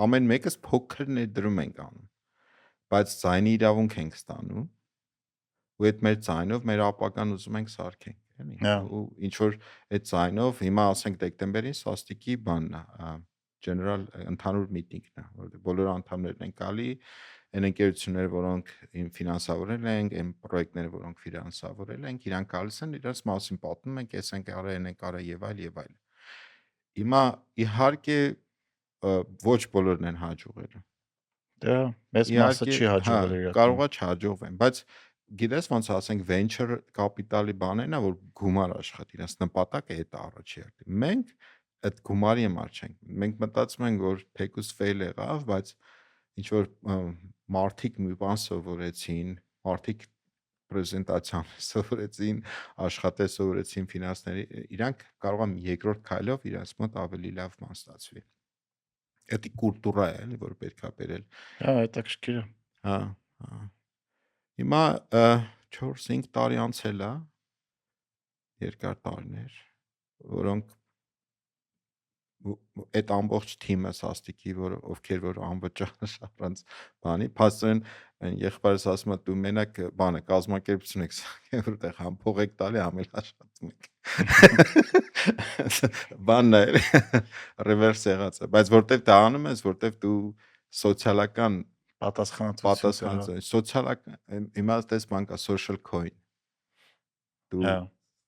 ամեն մեկս փոքր ներդրում ենք անում, բայց ձայնի իրավունք ենք ստանում, ու այդ մեր ձայնով մեր ապագան ուզում ենք սարքենք, էլի։ Ու ինչ որ այդ ձայնով հիմա ասենք դեկտեմբերին սաստիկի բանն է, general ընդհանուր միտինգն է, որտեղ բոլոր անդամներն են գալի, այն ընկերությունները, որոնք ֆինանսավորել են, այն պրոյեկտները, որոնք ֆինանսավորել են, իրանք գալիս են, իրաց մասին պատմում են, էս ենք արել, այն ենք արել եւ այլ եւ այլ։ Հիմա իհարկե ոչ բոլորն են հաջողել։ Դա մեծ մասը չի հաջողել իրական։ Կարող է չհաջողվեն, բայց գիտես ոնց ասենք venture capital-ի բաներն է, որ գումար աշխատի, իրաց նպատակը այդ է առաջի հերթին։ Մենք այդ գումարի համար չենք։ Մենք մտածում ենք, որ թեկուզ fail եղավ, բայց ինչ որ մարդիկ մի բան սովորեցին, մարդիկ պրեզենտացիան սովորեցին, աշխատել սովորեցին ֆինանսների, իրանք կարող են երկրորդ քայլով իրաց մոտ ավելի լավ բան ստացվի։ Դա կուլտուրա է, էլի, որ պետքա բերել։ Հա, հետաքրքիր է։ Հա, հա։ Հիմա 4-5 տարի անցել է, երկար տարիներ, որոնք այդ ամբողջ թիմը սաստիկի, ովքեր որ անվճար առանց բանի, փաստորեն եղբայրս ասում է դու մենակ բանը կազմակերպություն եք սարքել, որտեղ համ փող եք տալի, համ էլ աշխատում եք։ Բանն է, ռևերս եղած է, բայց որտեղ դա անում ես, որտեղ դու սոցիալական պատասխանատվություն, սոցիալական հիմա այդպես բան կա social coin։ Դու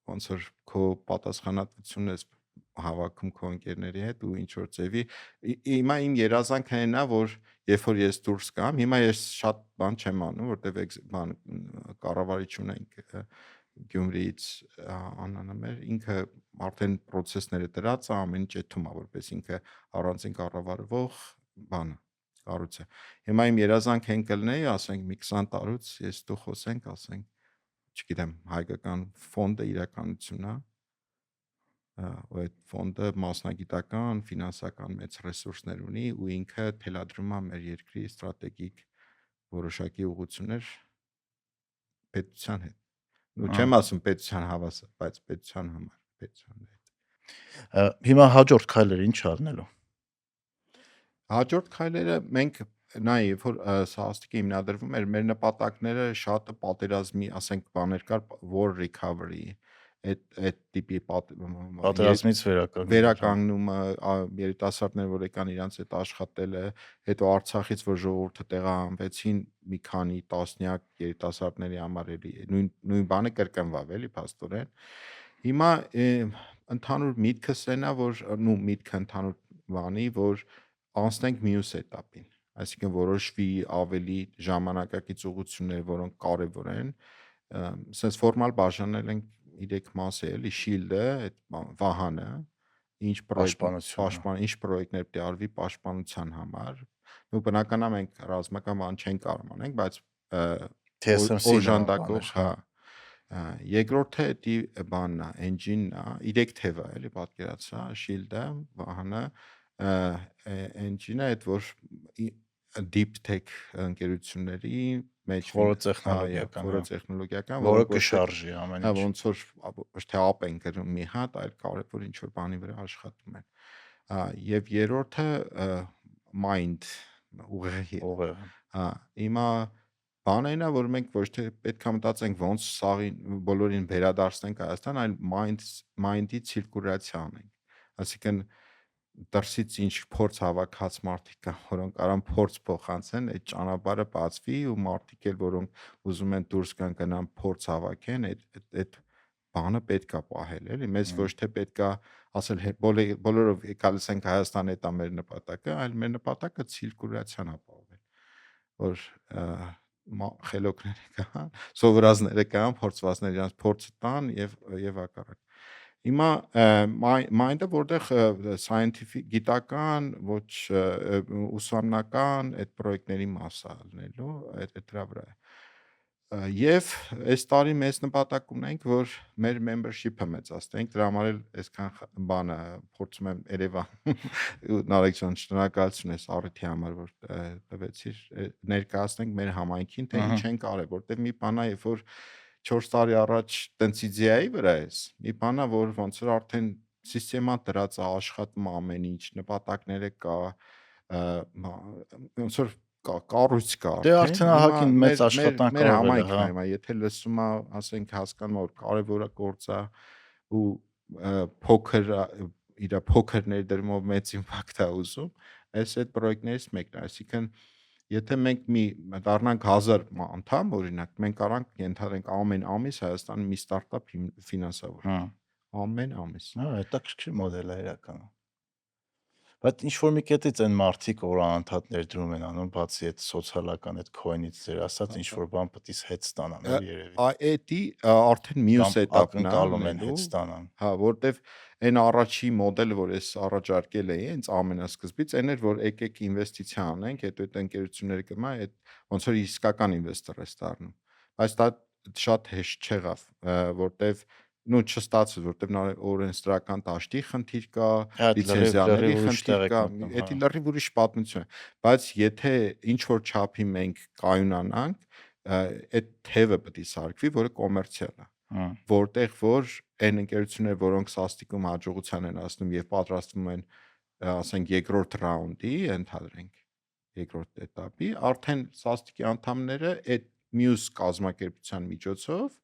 ոնց որ քո պատասխանատվությունն ես հավաքում քո ընկերների հետ ու ինչ որ ձևի հիմա իմ երազանքը այն է որ երբ որ ես դուրս գամ հիմա ես շատ բան չեմ անում որտեվ բան կառավարիչ ունենք Գյումրիից անանա մեր ինքը արդեն process-ները դրած է ամեն ինչ էթում է որպես ինքը առանցին կառավարվող բանը կառույց է հիմա իմ երազանքը այն կլինի ասենք մի 20 տարուց ես դու խոսենք ասենք չգիտեմ հայկական ֆոնդը իրականություն է ու այդ ֆոնդը մասնագիտական, ֆինանսական մեծ ռեսուրսներ ունի ու ինքը թելադրում է մեր երկրի ստրատեգիկ որոշակի ուղղություններ պետության հետ։ Ու չեմ ասում պետության հավասար, բայց պետության համար, պետության հետ։ Հիմա հաջորդ քայլերը ինչ առնելու։ Հաջորդ քայլերը մենք նայ, որ սաստիկի հիմնադրվում էր մեր նպատակները շատը պատերազմի, ասենք, բաներ կար war recovery այդ տիպի պատերազմից վերականգնումը երիտասարդներ որ եկան իրանց հետ աշխատելը հետո Արցախից որ ժողովուրդը տեղահանվեցին մի քանի տասնյակ երիտասարդների համար էլի նույն բանը կրկնվավ էլի փաստորեն հիմա ընդհանուր միտքս այն է որ միտքը ընդհանուր բանի որ անցնենք մյուս этаպին այսինքն որոշվի ավելի ժամանակակից ուղղություններ որոնք կարևոր են sense formal բաժանել ենք 3 մասի էլի շիլդը այդ վահանը ինչ պրոյեկտներ պետք է արվի պաշտպանության համար ու բնական է մենք ռազմական բան չենք կարող անենք բայց օժանդակող հա երկրորդը էդի բանն է engine-ն է 3 թև է էլի պատկերացա շիլդը վահանը engine-ը այդ որ deep tech ընկերությունների մեջ Խորը հա, տեխնոլոգիական, խորը տեխնոլոգիական, որը որոնք ոչ թե կշարժի ամեն հա ինչ։ ոնց որ ոչ թե app են գրում մի հատ, այլ կարևոր ինչ որ բանի վրա աշխատում են։ Եվ երրորդը mind ուղեղի է։ Ուղեղը։ Հա, հիմա բանը այն է, որ մենք ոչ թե պետք է մտածենք ոնց սաղին բոլորին վերադարձնենք Հայաստան, այլ mind-ի ցիրկուլյացիա անենք։ Այսինքն դրսից ինչ փորձ հավաքած մարդիկ կան, որոնք արան փորձ փոխանցեն, այդ ճանապարհը բացվի ու մարդիկ էլ, որոնք ուզում են դուրս գնան փորձ հավաքեն, այդ բանը պետքա պահել, էլի։ Մեզ ոչ թե պետքա ասել բոլորով գալիս ենք Հայաստան, դա մեր նպատակը, այլ մեր նպատակը ցիրկուլյացիան ապահովել, որ խելոքները կան, սովորածները կան, փորձվածները իրանց փորձը տան եւ հակառակ։ Հիմա mind-ը որտեղ scientific գիտական, ոչ ուսումնական այդ պրոյեկտների մասը լինելու, այդ դրա վրա է։ Եվ այս տարի մեծ նպատակ ունենք, որ մեր membership-ը մեծացնենք, դրա համար էլ այսքան բանը փորձում եմ Երևան Նարեկ ջան, շնորհակալություն ես առիթի համար, որ տվեցիր ներկայացնենք մեր համայնքին, թե ինչ ենք արել, որտեղ մի բանա, երբ որ 4 տարի առաջ տենց իդեայի վրա ես, մի բանա, որ ոնց որ արդեն սիստեմա դրած է, աշխատում ամեն ինչ, նպատակները կա, ոնց որ կառույց կա Դե արդեն ահագին մեծ աշխատանք մեր արվել է, համայնքն հա։ է հիմա, եթե լսում է, ասենք հասկանում որ կարևոր գործ է ու փոքր իր փոքր ներդրումով մեծ իմպակտ է ուզում, այս այդ պրոյեկտներից մեկն է, այսինքն եթե մենք դառնանք 1000 անդամ, օրինակ, մենք կարանք ենթադրենք ամեն ամիս Հայաստանում մի ստարտափ ֆինանսավորենք։ Ամեն ամիս։ Հա, հետաքրքիր մոդել է իրականում։ Բայց ինչ որ մի կետից այն մարդիկ, որ անընդհատ ներդրում են անում, բացի այդ սոցիալական այդ coin-ից ձեր ասած ինչ որ բան պետք է հետ ստանան, էլ երևի։ Էդի արդեն մյուս էտապն է ակնկալում են անելու, հետ ստանան։ հա, որտեվ այն առաջի մոդելը, որ ես առաջարկել էի, հենց ամենասկզբից, այն էր, որ եկեք ինվեստիցիա անենք, հետո այդ ընկերությունները կմա, այդ ոնց որ իսկական ինվեստոր է դառնում։ Բայց դա շատ հեշտ չեղավ, որտեվ չստացվեց, որտեվ օրենսդրական դաշտի խնդիր կա, լիցենզիաների խնդիր կա, դա լրիվ ուրիշ պատմություն է, բայց եթե ինչ որ չափի մենք կայունանանք, այդ թևը պետք է սարքվի, որը կոմերցիալ է, որտեղ որ այն ընկերությունները, որոնք սաստիկում հաջողության են հասնում եւ պատրաստվում են, ասենք երկրորդ ռաունդի, ընդհանրենք երկրորդ էտապի, արդեն սաստիկի անդամները այդ մյուս կազմակերպության միջոցով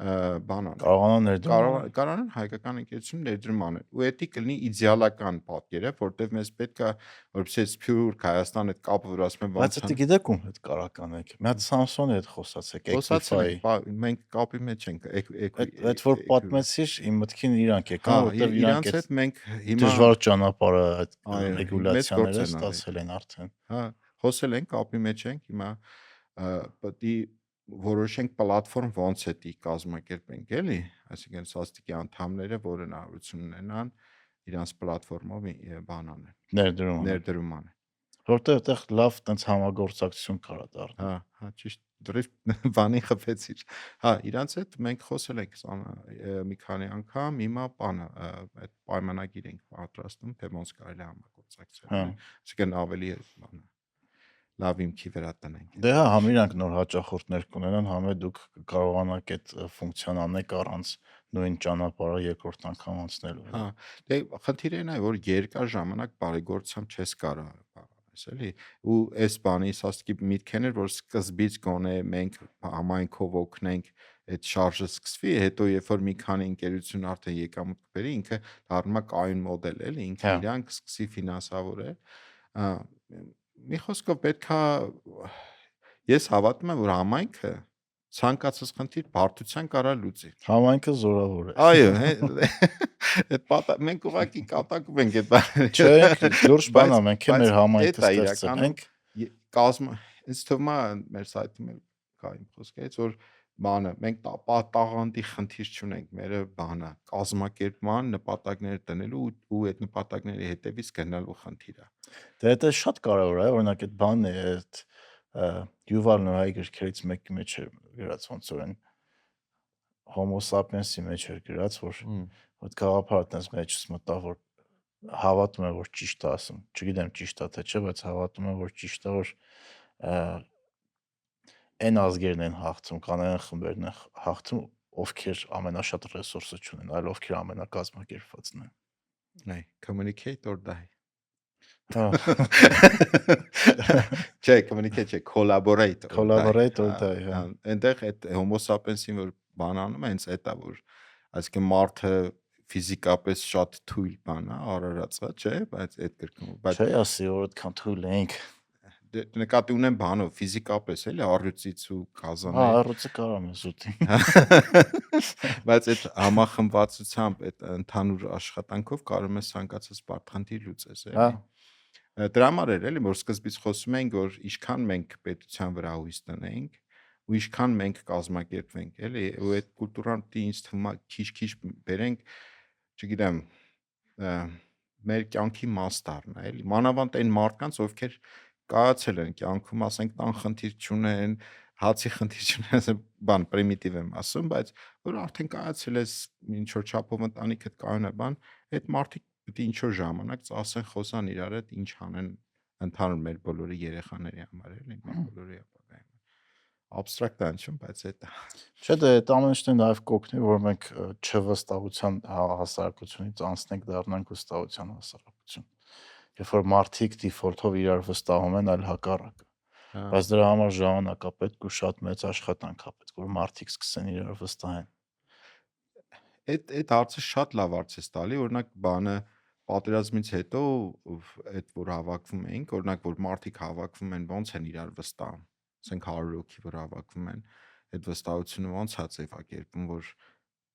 բանան կարողանան հայկական ընկերություն ներդրում անել ու դա կլինի իդեալական պատկերը, որտեղ մեզ պետք է որպեսզի սփյուռք Հայաստան այդ կապը որ ասում են բայց դա գիտեք ում հետ կարական եք։ Մի հատ Samsung-ի հետ խոսացեք, Equify, մենք կապի մեջ ենք, այդ որ պատմեցիր, իմ մտքին իրանք եկան, որտեղ իրանք հետ մենք հիմա դժվար ճանապարհը այդ ռեգուլյացիաները ստացել են արդեն։ Հա, խոսել ենք, կապի մեջ ենք, հիմա պետք է որոշենք պլատֆորմ ոնց է դի կազմակերպենք, էլի, այսինքն սաստիկի անդամները, որը հնարավորություն ունենան իրանց պլատֆորմով բան անեն, ներդրում անեն, որտեղ այդտեղ լավ տենց համագործակցություն կարա դառնա։ Հա, ճիշտ, դրիվ բանի խփեցիր։ Հա, իրանց հետ մենք խոսել ենք մի քանի անգամ, հիմա բանը այդ պայմանագիր ենք պատրաստում, թե ոնց կարելի է համագործակցել, այսինքն ավելի բանը լավ իմքի վրա տնենք։ Դե հա, համ իրանք նոր հաճախորդներ կունենան, համ է դուք կարողանաք այդ ֆունկցիան անեք առանց նույն ճանապարհը երկրորդ անգամ անցնելու։ Հա, դե խնդիրը այն է, որ երկար ժամանակ բարեգործությամբ չես կարող բանանես, էլի, ու այս բանի սաստիկի միտքն էր, որ սկզբից գոնե մենք համայնքով օգնենք այդ շարժը սկսվի, հետո երբ որ մի քանի ընկերություն արդեն եկամուտ կբերի, ինքը դառնում է կայուն մոդել, էլի, ինքը իրանք սկսի ֆինանսավորել։ Մի խոսքով պետքա ես հավատում եմ, որ համայնքը ցանկացած խնդիր բարդության կարա լուծի։ Համայնքը զորավոր է։ Այո, մենք ուղղակի կատակում ենք այդ բանը։ Չէ, լուրջ բան է, մենք էլ մեր համայնքը ստեղծել ենք։ Ինձ թվում է մեր սայթում էլ կա իմ խոսքերից, որ բանը մենք տաղանդի խնդիր չունենք, մերը բանը կազմակերպման նպատակներ դնելու ու այդ նպատակների հետևից գնալու խնդիր է։ Դե դա շատ կարևոր է, օրինակ այդ բանն է, այդ Yuval Noah-ի գրքերից մեկի մեջ է գրած ոնց որ այն Homo sapiens-ի մեջ էր գրած, որ այդ գաղափարը այդպես մեջս մտավ, որ հավատում եմ, որ ճիշտ է ասում։ Չգիտեմ ճիշտ է թե չէ, բայց հավատում եմ, որ ճիշտ է, որ այն ազգերն են հաղթում, կան այն խմբերն են հաղթում, ովքեր ամենաշատ ռեսուրսը չունեն, այլ ովքեր ամենակազմակերպվածն են։ Այ communicate or die։ Հա, Չէ, communicate չէ, collaborate or die։ collaborate or die, հա։ Այնտեղ այդ homo sapiens-ին որ բան անում է, հենց այդ է որ այսինքն մարդը ֆիզիկապես շատ թույլ բան է, արարածա, չէ, բայց այդ գրքում, բայց Չէ, ասի որ այդքան թույլ ենք։ նկատի ունեմ բանով, ֆիզիկապես էլի առյուծից ու Հա, կազաների, առուծը կարամ է զուտի։ բայց այդ համախմբվածությամբ, այդ ընդհանուր աշխատանքով կարող ես ցանկացած բարդխնդիր լուծես, Հա, էլի։ Դրա համար էր էլի որ սկզբից խոսում էինք որ ինչքան մենք պետության վրա հույս տնենք ու ինչքան մենք կազմակերպվենք, էլի, ու այդ կուլտուրան դի ինձ թվում է քիչ-քիչ բերենք, չգիտեմ, մեր կյանքի մաս դառնա, էլի, մանավանդ այն մարդկանց, ովքեր կայացել են կյանքում, ասենք տան խնդիր չունեն, հացի խնդիր չունեն, ասեմ, բան պրիմիտիվ եմ ասում, բայց որ արդեն կայացել ես ինչ որ չափով ընտանիքդ կայուն է, բան, այդ մարդիկ պետք է ինչ որ ժամանակ ծասեն խոսան իրար հետ ինչ անեն ընդհանուր մեր բոլորի երեխաների համար, էլի, մեր բոլորի ապագայի համար։ Abstract անչում, բայց այդ է։ չէ, դե այդ ամեն ինչն նաև կօգնի, որ մենք չվստահության հասարակությունից անցնենք դառնանք վստահության հասարակություն։ Երբ որ մարդիկ դիֆոլթով իրար վստահում են, այլ հակառակը։ Հա, Բայց դրա համար ժամանակ է պետք ու շատ մեծ աշխատանք է պետք, որ մարդիկ սկսեն իրար վստահեն։ այդ հարցը շատ լավ հարց է տալի, օրինակ բանը պատերազմից հետո այդ որ հավաքվում էինք, օրինակ որ մարդիկ հավաքվում են, ոնց են իրար վստահում, ասենք 100 հոգի որ հավաքվում են, այդ վստահությունը ոնց է ձևակերպում, որ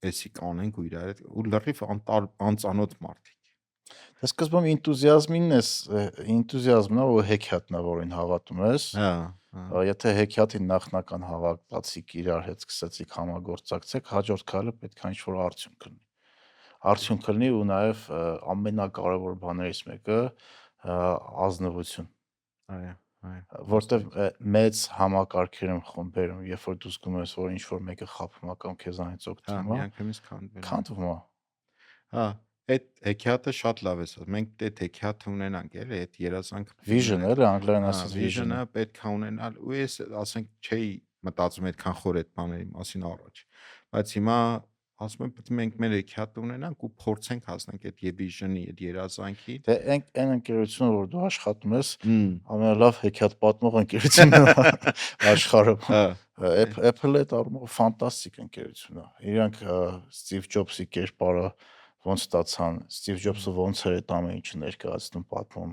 էսի կանենք ու իրար հետ ու լրիվ անծանոթ մարդիկ։ Դե սկզբում ինտուզիազմն է, որ հեքիաթն է, որին հավատում ես։ Հա, Եթե հեքիաթին նախնական հավատացիք իրար հետ սկսեցիք համագործակցեք, հաջորդ քայլը պետք է ինչ-որ արդյունք լինի։ Արդյունք լինի ու նաև ամենակարևոր բաներից մեկը ազնվություն, այո, որտեվ մեծ համակարգերում խմբերում, երբ որ դու զգում ես, որ ինչ-որ մեկը խափում է կամ քեզանից հա, օգտվում է, միանգամից քանդվել։ քանդվում է։ Հա, այդ հեքիաթը շատ լավ է, մենք այդ հեքիաթը ունենանք, էլի, այդ երազանքը Vision էլի անգլերեն Հա, ասած vision-ը vision-ը։ պետք է ունենալ ու ես ասենք չէի մտածում այդքան խոր այդ բաների մասին առաջ, բայց հիմա ասում եմ պետք է մենք մեր հեքիաթը ունենանք ու փորձենք հասնենք այդ vision-ի, այդ երազանքի։ Դե այն ընկերությունը, որ դու աշխատում ես, Հմ, ամենալավ հեքիաթ պատմող ընկերությունն է աշխարհում։ հա, Apple-ը այդ առումով ֆանտաստիկ ընկերություն է։ Իրանք Steve Jobs-ի կերպարը ոնց ստացան, Steve Jobs-ը ոնց էր այդ ամեն ինչը ներկայացնում, պատմում,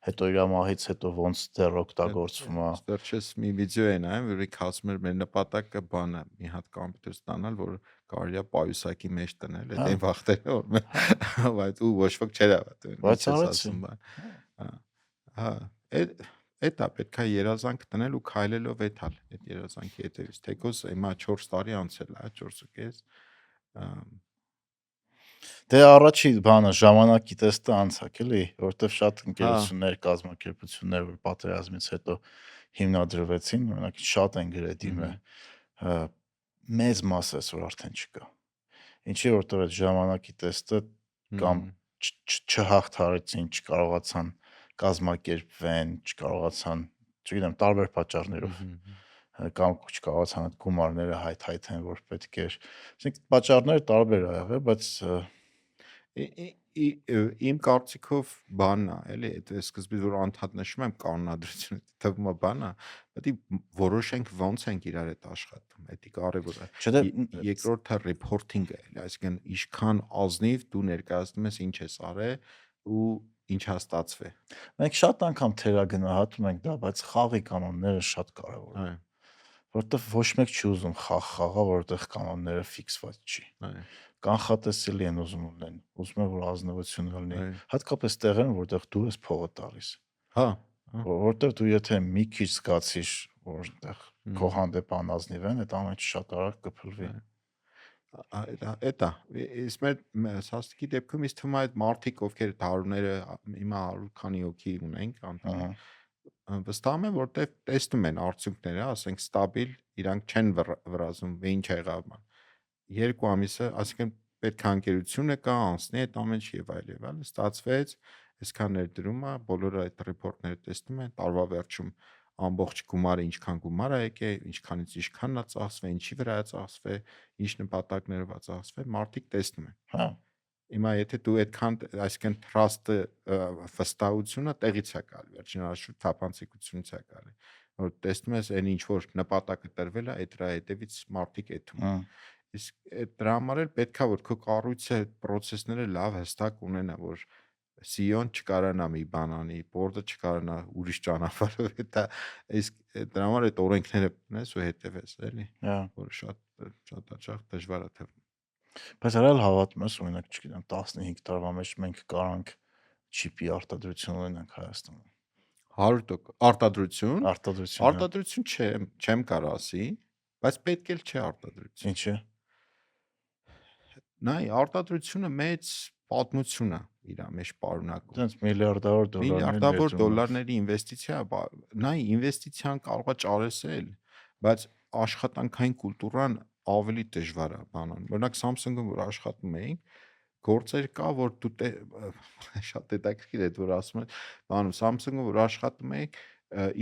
հետո իր մահից հետո ոնց դեռ օգտագործվում է։ Վերջերս մի վիդեո է նայում, որ ինքը ասում էր մեր նպատակը բան է, մի հատ կոմպյուտեր ստանալ, որ կարելի է պայուսակի մեջ տնել, այդ այն վախտերը որ բայց ու ոչ ոք չէր հավատում, Բայց ինչ ես արեցին։ ասում բան։ Հա, այդ է պետք է երազանք տնել ու քայլելով էթալ այդ երազանքի հետևից, թեկոս հիմա 4 տարի անցել է, 4.5 Դե առաջի բանը ժամանակի տեստը անցակ էլի, որովհետև շատ ընկերություններ, կազմակերպություններ, որ պատերազմից հետո հիմնադրվեցին, օրինակ շատ են գրել դիմը, մեծ մասը այսօր արդեն չկա։ Ինչի որովհետև այդ ժամանակի տեստը կամ չհաղթարեցին, չկարողացան կազմակերպվեն, չկարողացան, չգիտեմ, տարբեր պատճառներով կամ չկարողացան այդ գումարները հայթայթեն, որ պետք էր։ Այսինքն պատճառները տարբեր ա եղել, բայց իմ կարծիքով բանն է, էլի, այդ սկզբից որ անդադ նշում եմ կանոնադրությունը, թվում է բան է, պետք է որոշենք ոնց ենք իրար հետ աշխատում, դա կարևոր է։ Երկրորդը reporting-ը է, այսինքն ինչքան ազնիվ դու ներկայացնում ես ինչ ես արել ու ինչ է ստացվել։ մենք շատ անգամ թերագնահատում ենք դա, բայց խաղի կանոնները շատ կարևոր են։ Որտեվ ոչ մեկ չի ուզում խաղ խաղա, որտեղ կանոնները ֆիքսված չի։ Կանխատեսելի են ուզում ունեն, ուզում են որ ազնվություն լինի, հատկապես տեղերում, որտեղ դու ես փողը տալիս։ Հա, որտեղ դու եթե մի քիչ զգացիր, որ այնտեղ քո հանդեպ անազնիվ են, այդ ամենը շատ արագ կփլվի։ Էտա, իսկ մեր սաստիկի դեպքում ինձ թվում է այդ մարդիկ, ովքեր տարուները հիմա 100 քանի հոգի ունենք, անդամ վստահում եմ, որտեղ տեսնում են արդյունքները, ասենք ստաբիլ, իրանք չեն վրազում, ինչ եղավ ման։ 2 ամիսը, ասենք պետք է անկերությունը կա, անցնի այդ ամեն ինչ եւ այլ, ստացվեց, այսքան ներդրում է, բոլորը այդ ռեպորտները տեսնում են, տարվա վերջում ամբողջ գումարը ինչքան գումար է եկել, ինչքանից ինչքանն է ծախսվել, ինչի վրա է ծախսվել, ինչ նպատակներով է ծախսվել, մարդիկ տեսնում են։ Հա, Հիմա եթե դու այդքան, այսինքն trust-ը վստահությունը տեղից է գալի, վերջնարաշուտ թափանցիկությունից է գալի, որ տեսնում ես այն ինչ որ նպատակը տրվել է, այդ դրա հետևից մարդիկ էթում են։ Իսկ այդ դրա համար էլ պետքա որ քո կառույցը process-ները լավ հստակ ունենա, որ CEO-ն չկարանա մի բան անի, board-ը չկարանա ուրիշ ճանապարհով դա, իսկ դրա համար այդ օրենքները ունես ու հետևես, էլի, հա։ որ շատ հաճախ դժվար է թվում։ Բայց հələ հավատում ես, օրինակ, չգիտեմ, 15 տարվա մեջ մենք կարանք չիպի արտադրություն ունենանք Հայաստանում։ 100% արտադրություն, Արտադրություն, հա։ արտադրություն չեմ կարող ասի, բայց պետք էլ չէ արտադրություն։ Ինչի՞։ Նայ, արտադրությունը մեծ պատմություն է իր մեջ պարունակում։ Դրանց միլիարդավոր Միլիարդավոր դոլարներ դոլարների ինվեստիցիա, նայ, ինվեստիցիան կարող է ճարեսել, բայց աշխատանքային կուլտուրան ավելի դժվար է բանան։ Օրինակ Samsung-ում որ աշխատում էինք, գործեր կա, որ դու շատ հետաքրքիր է, որ ասում են, բանում Samsung-ում որ աշխատում էինք,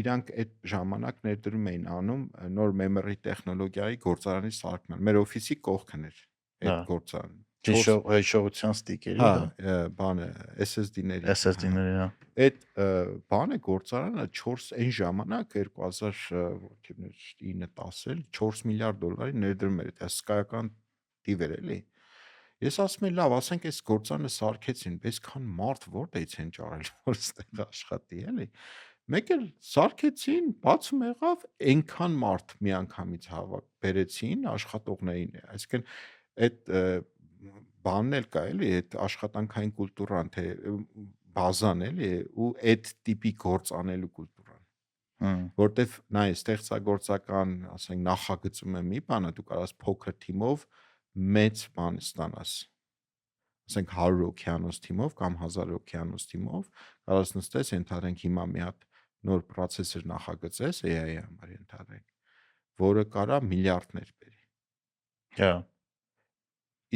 իրանք այդ ժամանակ ներդրում էին անում նոր memory տեխնոլոգիայի գործարանի սարքման։ Մեր օֆիսի կողքն էր այդ գործարանը։ հիշողության ստիկերի, հա, բանը SSD-ների, SSD-ների, հա։ այդ բանը գործարանը 4 այն ժամանակ 2009-10-ել 4 միլիարդ դոլարի ներդրում էր, դա հսկայական թիվ էր էլի։ Ես ասում եմ, լավ, ասենք այս գործարանը սարքեցին, այսքան մարդ որտեղից են ճարել, որ այստեղ աշխատի, էլի։ Մեկ էլ սարքեցին, բացում եղավ, այնքան մարդ միանգամից բերեցին աշխատողներին, այսինքն այդ բանն էլ կա էլի, այդ աշխատանքային կուլտուրան, թե բազան էլի, ու այդ տիպի գործ անելու կուլտուրան։ Որտեվ նայ, ստեղծագործական, ասենք նախագծում է մի բանը, դու կարաս փոքր թիմով մեծ բան ստանաս, ասենք 100 օքեանոս թիմով կամ 1000 օքեանոս թիմով կարաս նստես, ենթադրենք հիմա մի հատ նոր processor նախագծես AI-ի համար ենթադրենք, որը կարա միլիարդներ բերի։ Հա։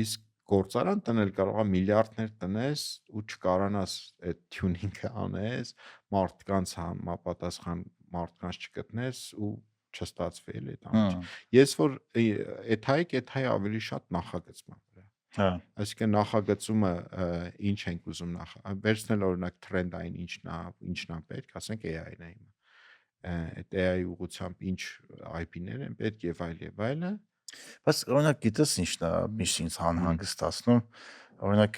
Իսկ գործարան տնել կարող է միլիարդներ տնես ու չկարանաս այդ tuning-ը անես, մարդկանց համապատասխան մարդկանց չգտնես ու չստացվի էլի այդ ամենը։ Ես որ էթայ ավելի շատ նախագծման վրա։ Հա։ Այսինքն նախագծումը ինչ ենք ուզում վերցնել օրինակ trend-ային ինչն է պետք, ասենք AI-ն է հիմա։ Այդ AI-ի ուղղությամբ ինչ IP-ներ են պետք եւ այլը։ Բայց օրինակ գիտես ինչն է միշտ ինձ հանգստացնում, օրինակ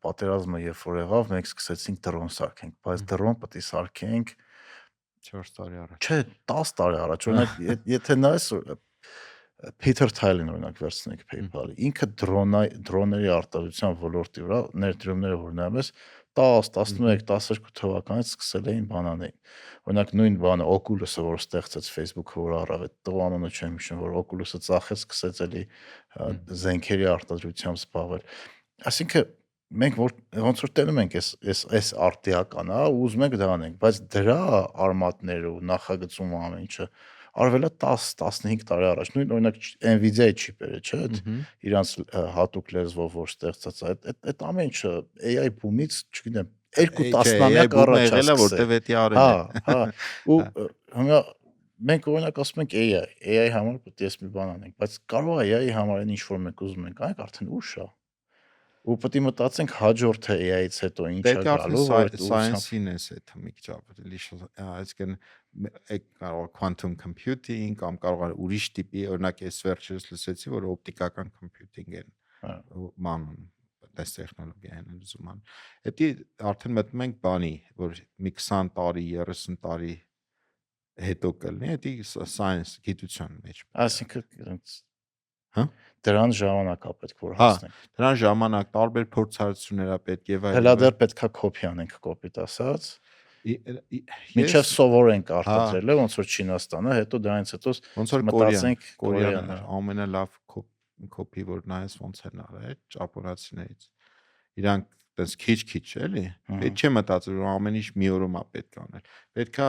պատերազմը երբ որ եղավ, մենք սկսեցինք դրոն սարքենք, բայց դրոն պետք է սարքենք 4 տարի առաջ։ Չէ, 10 տարի առաջ, օրինակ եթե նայես Peter Thiel-ին օրինակ վերցնենք PayPal-ի, ինքը դրոնների արտադրության ոլորտի վրա ներդրումները որ նայում ես 10, 11, 12 թվականից սկսել էին բանանային։ Օրինակ նույն բանը Oculus-ը որ ստեղծեց Facebook-ը որ առավ այդ տղանունը չեմ հիշում, որ Oculus-ը ծախեց, սկսեց էլի զենքերի արտադրությամբ զբաղվել։ Այսինքն մենք ոնց որ տենում ենք այս արտիական, հա, ուզում ենք դա անենք, բայց դրա արմատները ու նախագծումը ամեն ինչը արվել է 10-15 տարի առաջ։ Նույն օրինակ Nvidia-ի չիպերը, չէ՞, իրանց հատուկ լեզվով որ ստեղծած է, այդ ամեն ինչը AI բումից, չգիտեմ, 2 տասնամյակ առաջ է եղել է, որտեվ էդի արել է։ Հա, ու հիմա մենք օրինակ ասում ենք AI համար պետք է մի բան անենք, բայց կարող է AI համար այն ինչ որ մենք ուզում ենք անենք արդեն ուշ է։ Ու պետք է մտածենք հաջորդը AI-ից հետո ինչ է գալու, որ science-ին է դա մի քիչ ավելի, այսինքն կարող է quantum computing կամ կարող է ուրիշ տիպի, օրինակ այս վերջերս լսեցի, որ օպտիկական computing են մանուն, այս տեխնոլոգիան են ուզում ան։ Դա արդեն մտնում ենք բանի, որ մի 20 տարի, 30 տարի հետո կլինի, դա science գիտության մեջ։ Այսինքն հա դրան ժամանակ է պետք որ հասնենք։ Դրան ժամանակ տարբեր փորձառություններ է պետք եւ այլն։ Հələ դեռ պետքա կոպի անենք, կոպիտ ասած։ Մինչև սովորենք արտադրելը, ոնց որ Չինաստանը, հետո դրանից հետո ոնց որ Կորեան ամենալավ կոպի որ նայես ոնց են արել ճապոնացիներից։ Իրանք այդպես քիչ էլի։ Պետք չէ մտածել որ ամեն ինչ մի օրում է պետք անել։ Պետքա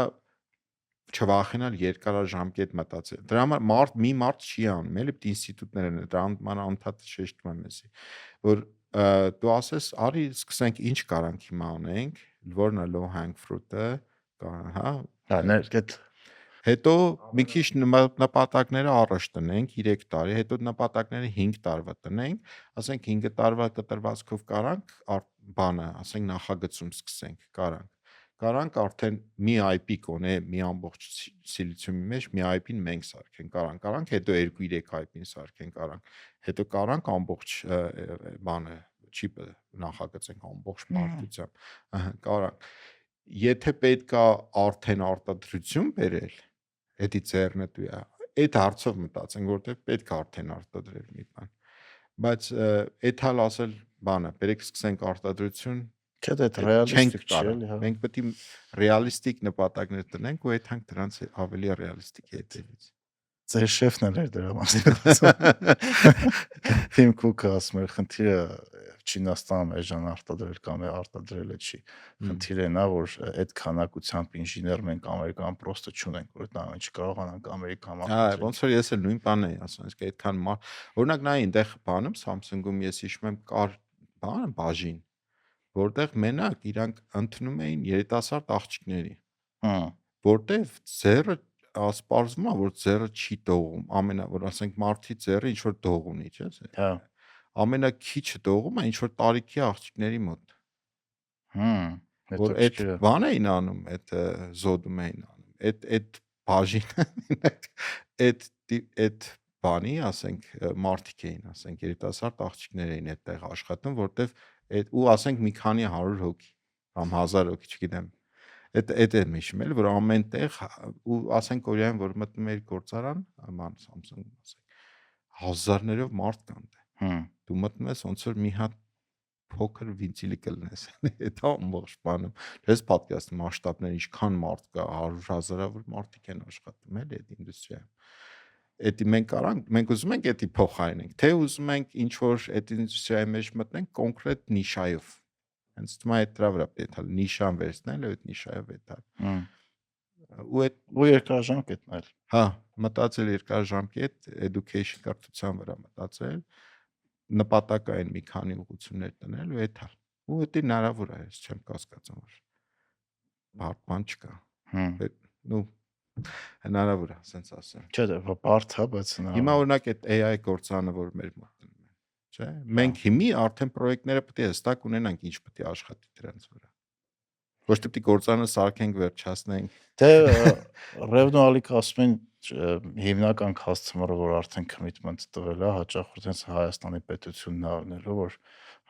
չվախենալ երկարաժամկետ մտածել։ Դրա համար մի մարդ չի անում, էլի ինստիտուտներ են, դրա անդադար շեշտում եմ էսի, որ դու ասես, արի սկսենք ինչ կարանք հիմա անենք, որն է low hang fruit-ը, հա, այդ Հետո մի քիչ նպատակները առաջ տնենք 3 տարի, հետո նպատակները 5 տարվա տնենք, ասենք 5 տարվա կտրվածքով կարանք բանը, ասենք նախագծում սկսենք, կարանք արդեն մի IP կոնե մի ամբողջ սիլիցիումի մեջ մի IP-ն մենք սարքենք, կարանք հետո 2-3 IP-ն սարքենք, հետո կարանք ամբողջ բանը չիպը նախագծենք ամբողջ բարդությամբ, կարանք եթե պետքա արդեն արտադրություն բերել, էդի ձեռնտու է, այդ հարցով մտածենք, որտեղ պետք է արդեն արտադրել մի բան, բայց այդ հալ ասել բանը, բերեք սկսենք արտադրություն, Չէ, դա չենք ռեալիստիկ չի կարա, էլի, հա։ մենք պետք է ռեալիստիկ նպատակներ տնենք ու այդանք դրանց ավելի ռեալիստիկ հետևից։ Ձեր շեֆն էլ էր դրա մասին ասում։ Թիմ Կուկը ասում էր, խնդիրը Չինաստանում էժան արտադրել կամ արտադրելը չի։ Խնդիրը նա, որ այդ քանակությամբ ինժեներ մենք Ամերիկան պրոստը չունենք, որ դա չկարողանանք Ամերիկայում Հա, արտադրել։ ոնց որ ես էլ նույն բանն էի ասում, իսկ այդքան օրինակ նայ այնտեղ բանում Samsung-ում ես հիշում եմ կար բանը բաժին, որտեղ մենակ իրանք ընդունում էին երիտասարդ աղջիկների, որտեղ ձեռը ասպարզվում է, որ ձեռը չի դողում, որ ասենք մարդի ձեռը ինչ որ դող ունի, չէ՞։ Հա։ Ամենակիչը դողում է ինչ որ տարիքի աղջիկների մոտ։ Որ այդ Հետաքրքիր է։ բան էին անում, այդ զոդում էին անում։ Այդ բաժինը մենակ այդ բանի, ասենք, մարդիկ էին, ասենք, երիտասարդ աղջիկներ էին այդտեղ աշխատում, որտեվ ու ասենք մի քանի 100 հոգի կամ 1000 հոգի, չգիտեմ։ Այդ եմ հիշում էլ, որ ամեն տեղ ու ասենք Կորեայում, որ մտնում էր գործարան, աման Samsung-ում ասենք, հազարներով մարդ կան դե։ Դու մտնում ես ոնց որ մի հատ փոքր վինցիլի կլնես, այդ ամբողջ բանում։ Դες պատկաստ մասշտաբներ ինչքան մարդ կա, 100,000-ավոր մարդիկ են աշխատում էլ այդ ինդուստրիայում։ Էդի մենք ուզում ենք էդի փոխարինենք, թե ուզում ենք ինչ որ այդ ինդուստրիայի մեջ մտնենք կոնկրետ նիշայով։ Հենց դու այդ դրա վրա պետք է նիշան վերցնել, այդ նիշայով այդալ։ Ու երկարաժամկետն էլ։ Հա, մտածել երկարաժամկետ education կրթության վրա մտածել, նպատակային մի քանի ուղղություններ տնել ու այդալ։ Ու դա հնարավոր է, ես չեմ կասկածում որ բարդ բան չկա։ Ну հնարավոր է, ասենց ասեմ։ Չէ, դա բարդ է, բայց հնարավոր։ Հիմա օրինակ այդ AI գործանը, որ մեր մոտ դնում են, չէ՞։ Մենք հիմի արդեն պրոյեկտները պետք է հստակ ունենանք, ինչ պետք է աշխատի դրանց վրա։ Ոչ թե պետք է գործանը սարքենք, վերջացնենք։ Դե Ռևնո Ալիկը ասում են հիմնական customer-ը, որ արդեն commitment տվել է, հաճախորդ հենց Հայաստանի պետությունն է առնելու, որ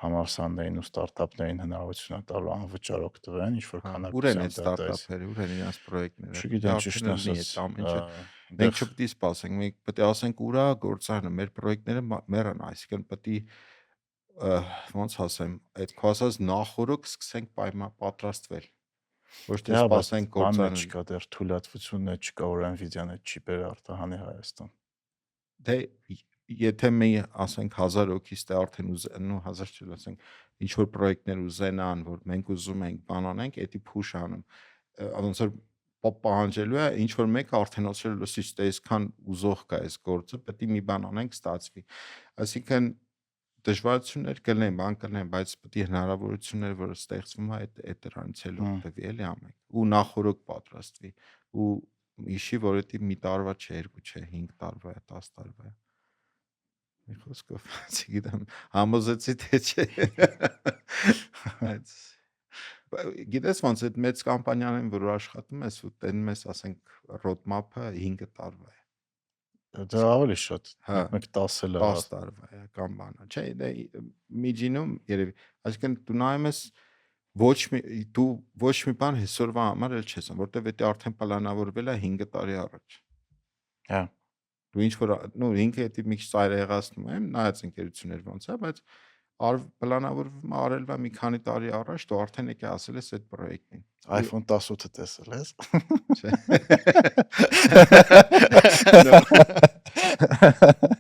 համալսարաններին ու ստարտափներին հնարավորություն է տալու անվճար օգտվեն, ինչ որ Ուր են այդ քանակությամբ ստարտափերը, ուր են իրենց պրոյեկտները։ Չգիտեմ, ճիշտ ասած, Մենք չպետք է սպասենք, մենք պետք է ասենք ուրա գործարանը, մեր պրոյեկտները մեռան, այսինքն պետք է ոնց ասեմ, այդ քո ասած նախորոք սկսենք պատրաստվել։ Ոչ թե սպասենք գործարանը չկա դեռ թույլատվությունը չկա, որ Nvidia-ն այդ չիպերը արտահանի Հայաստան։ Դե եթե մի ասենք 1000 հոգի ստե արդեն ու 1000 չի ասենք ինչ որ պրոյեկտներ ուզենան, որ մենք ուզում ենք բան անենք, էդի push անում։ Ոնց որ պահանջելու է ինչ որ մեկը արդեն ասել լսի, ստե այսքան ուզող կա այս գործը, պետք է մի բան անենք, ստացվի։ Այսինքն դժվարություններ կլինեն, բան կլինեն, բայց պետք է հնարավորություններ, որ ստեղծվում է այդ դրանից էլ օգտվի էլի ամեն։ Ու նախորոք պատրաստվի ու հիշի, որ դա մի տարվա չէ, 2 չէ, 5 տարվա է, 10 տարվա է։ Մի խոսքով, չգիտեմ, համոզեցի թե չէ։ Բայց գիտես ոնց այդ մեծ կամպանիաներն, որ աշխատում ես ու տենում ես, ասենք, roadmap-ը 5 տարվա է։ Դա ավելի շատ, մեկ 10 էլ 10 տարվա է կամ բանը, չէ, դա միջինում երևի, այսինքն դու նայում ես դու ոչ մի բան հեսօրվա համար էլ չես անում, որտեվ դա արդեն պլանավորվել է 5 տարի առաջ։ Հա։ Դու ինչ որ, ինքը դա մի քիչ ծայրահեղացնում եմ, նայած ընկերություններ ոնց է, բայց պլանավորվում է արելվա մի քանի տարի առաջ, դու արդեն եկի ասել ես այդ պրոյեկտին։ iPhone 18-ը տեսել ես։ Չէ։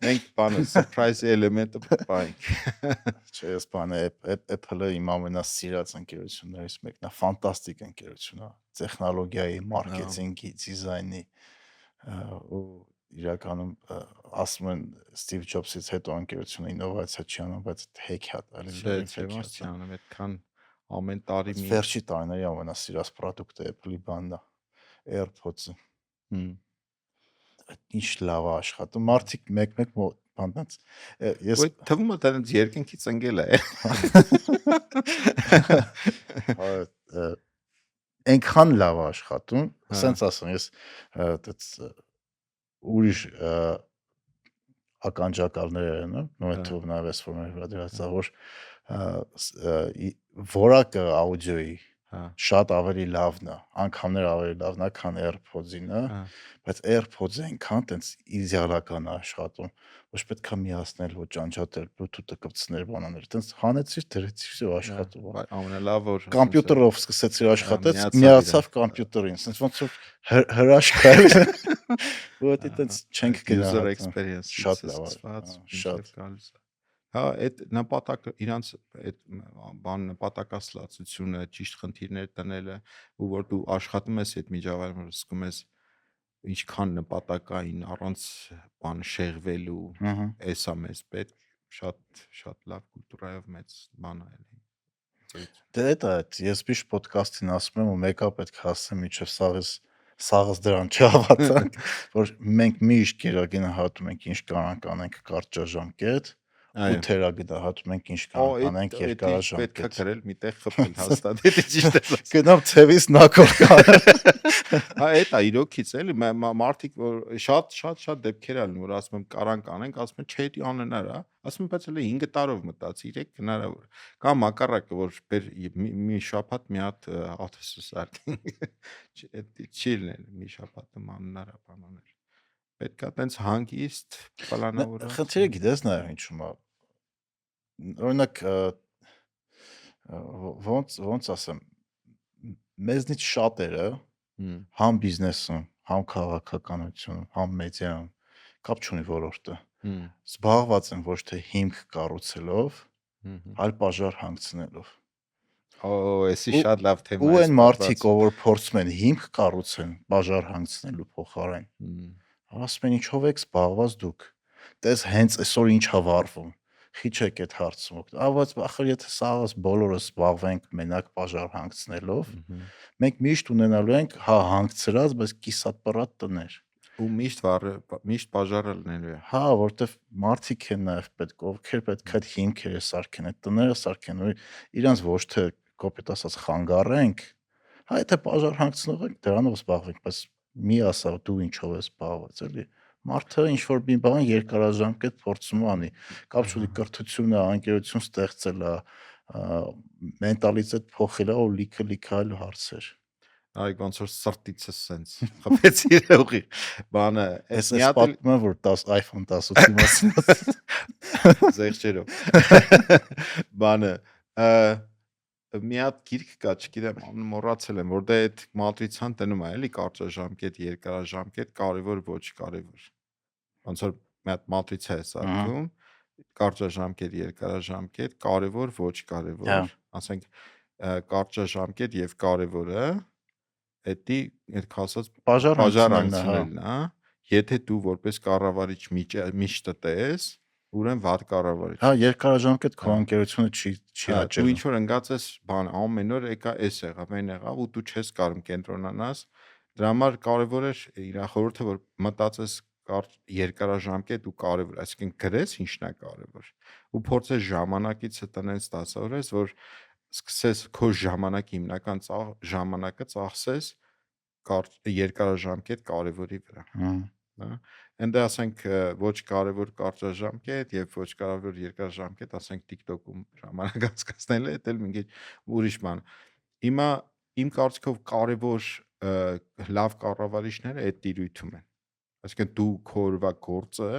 Մենք բանը surprise element-ը պայենք։ Չէ, ես բանը Apple-ը իմ ամենասիրած ընկերություններից մեկն է, ֆանտաստիկ ընկերություն է, տեխնոլոգիայի, մարքեթինգի, դիզայնի ու իրականում ասում են Steve Jobs-ից հետո ընկերությունը ինովացիա չի անում, բայց հեքիաթ է, չէ, չի անում, այդքան ամեն տարի մի վերջի տարիների ամենասիրած պրոդուկտը Apple-ի բանն է, AirPods-ը։ ինչ լավ է աշխատում։ Մարդիկ մեկ-մեկ բանտած ես Ոյ թվում է դրանց երկնքից ընկել է։ այնքան լավ է աշխատում, Հա, սենց ասեմ, ես դից ուրիշ ականջակալներ են, նո հա, թվում նավես ֆորմեր վրա դրած որ որակը աուդիոյի հա, շատ ավելի լավն է, անգամներ ավելի լավն է, քան AirPods-ինը, հա, բայց AirPods-ը այնքան տենց իդեալական է աշխատում, ոչ պետք է միացնել, ոչ անջատել, Bluetooth-ը կպցնել, բանաներ, տենց հանեցիր, դրեցիր, ու հա, աշխատում է։ ամենալավ որ ասենց է, Կոմպյուտերով սկսեցիր աշխատել, միացավ իրան։ միացավ կոմպյուտերին, sense ոնց որ հրաշք է։ Որտե տենց չենք User գնահատում։ experience-ից Շատ է լավ է, սկսված, շատ։ մինչև գալիս է։ Հա, այդ նպատակը իրանց այդ բան նպատակասլացությունը, ճիշտ խնդիրներ տնելը, ու որ դու աշխատում ես այդ միջավայրում, զգում ես ինչքան նպատակային առանց բան շեղվելու, Ահա։ էսա մեզ պետք, շատ լավ կուլտուրայով մեծ բան է էլի։ Դե դա ես միշտ ոդկասթին ասում եմ ու մեկը պետք է ասեմ միջև սաղս դրան չհավատանք, որ մենք միշտ գերագնահատում ենք ինչ կարանք անենք կարճաժամկետ, ու Այո։ թերագնահատում ենք ինչ Օ, կարանք անենք պետքա երկարաժամկետ։ գրել միտեղ խփել հաստատ, դա ճիշտ է ասում։ Գնամ ցևից նակոր կար։ Հա, էտա իրոքից էլի մարդիկ որ շատ դեպքեր ալն որ ասում եմ կարանք անենք, ասում են չէ, դա անհնար է, ասում եմ բայց էլի 5 տարով մտածի, 3 հնարավոր։ Կամ մակարակը որ բեր մի շաբաթ մի հատ աթսուս արտին։ Չի լինել մի շաբաթը անհնար է բանաներ։ Պետքա տենց հանգիստ պլանավորած։ Խնդիրը գիտես նաև ինչու՞մ է։ Օրինակ ոնց ասեմ, մեզնից շատերը համ բիզնեսում, համ քաղաքականությունում, համ մեդիայում կապ չունի ոլորտը։ Զբաղված են ոչ թե հիմք կառուցելով, այլ բաժար հանգցնելով։ Օ, էսի շատ լավ թեմա Ու է այն մարդիկ, որ փորձում են հիմք կառուցեն բաժար հանգցնելու փոխարեն, ասում են ինչով եք զբաղված դուք։ Տես հենց այսօր ինչ ա վառվում։ Խիչեք այդ հարցում։ Բայց ախր եթե սաղս բոլորը զբաղվենք մենակ բաժար հանգցնելով, մենք միշտ ունենալու ենք հա հանգցրած, բայց կիսատ-պռատ տներ։ Ու միշտ բաժարը լինելու է։ Հա, որտեվ մարդիկ են նաև պետք, ովքեր պետք է այդ հիմքերը սարքեն, այդ տները սարքեն, ու իրանց ոչ թե կոպիտ ասած խանգարենք, հա եթե բաժար հանգցնող ենք, դրանով զբաղվենք, բայց մի ասա դու ինչով ես զբաղված, էլի։ Մարդը ինչ որ մի բան երկարաժամկետ փորձում անի, կապ չունի կրթությունը, անկերություն ստեղծելա, մենտալիտետ փոխելա ու լիքը այլ հարցեր։ Այ ոնց որ սրտից է սենց խփեցիր ուղի բանը Ես պատմում եմ որ 10 iPhone 18-ի մասին զեղչերով բանը մի հատ գիրք կա, չգիտեմ, մոռացել եմ, որ դա այդ մատրիցան տնում է, էլի կարճաժամկետ, երկարաժամկետ, կարևոր, ոչ կարևոր։ Ոնց որ մի հատ մատրիցա է սարքում, կարճաժամկետ, երկարաժամկետ, կարևոր, ոչ կարևոր, ասենք կարճաժամկետ եւ կարևորը էդի այդ քասած բաժար հանգցնելն է, եթե դու որպես կառավարիչ միշտ տես, ուրեմն վատ կառավարիչ։ Հա, երկարաժամկետ քո անկերությունը չի հաճել։ Դու ինչ որ ընկած ես, բան ամեն օր եկա էս եղավ, այն եղավ ու դու չես կարող կենտրոնանաս։ Դրա համար կարևոր է իր խորհուրդը որ մտածես երկարաժամկետ ու կարևոր, այսինքն գրես ինչն է կարևոր։ Ու փորձես ժամանակիցը տնես դասավորես, որ սկսես քո ժամանակի հիմնական ժամանակը ծախսես երկարաժամկետ կարևորի վրա։ Հա։ Այնտեղ ասենք ոչ կարևոր կարճաժամկետ եւ ոչ կարևոր երկարաժամկետ, ասենք TikTok-ում ժամանակ անցկացնելը, դա էլ մի քիչ ուրիշ բան։ Հիմա իմ կարծիքով կարևոր լավ կառավարիչները այդ տիրույթում են։ Այսինքն դու քո օրվա գործը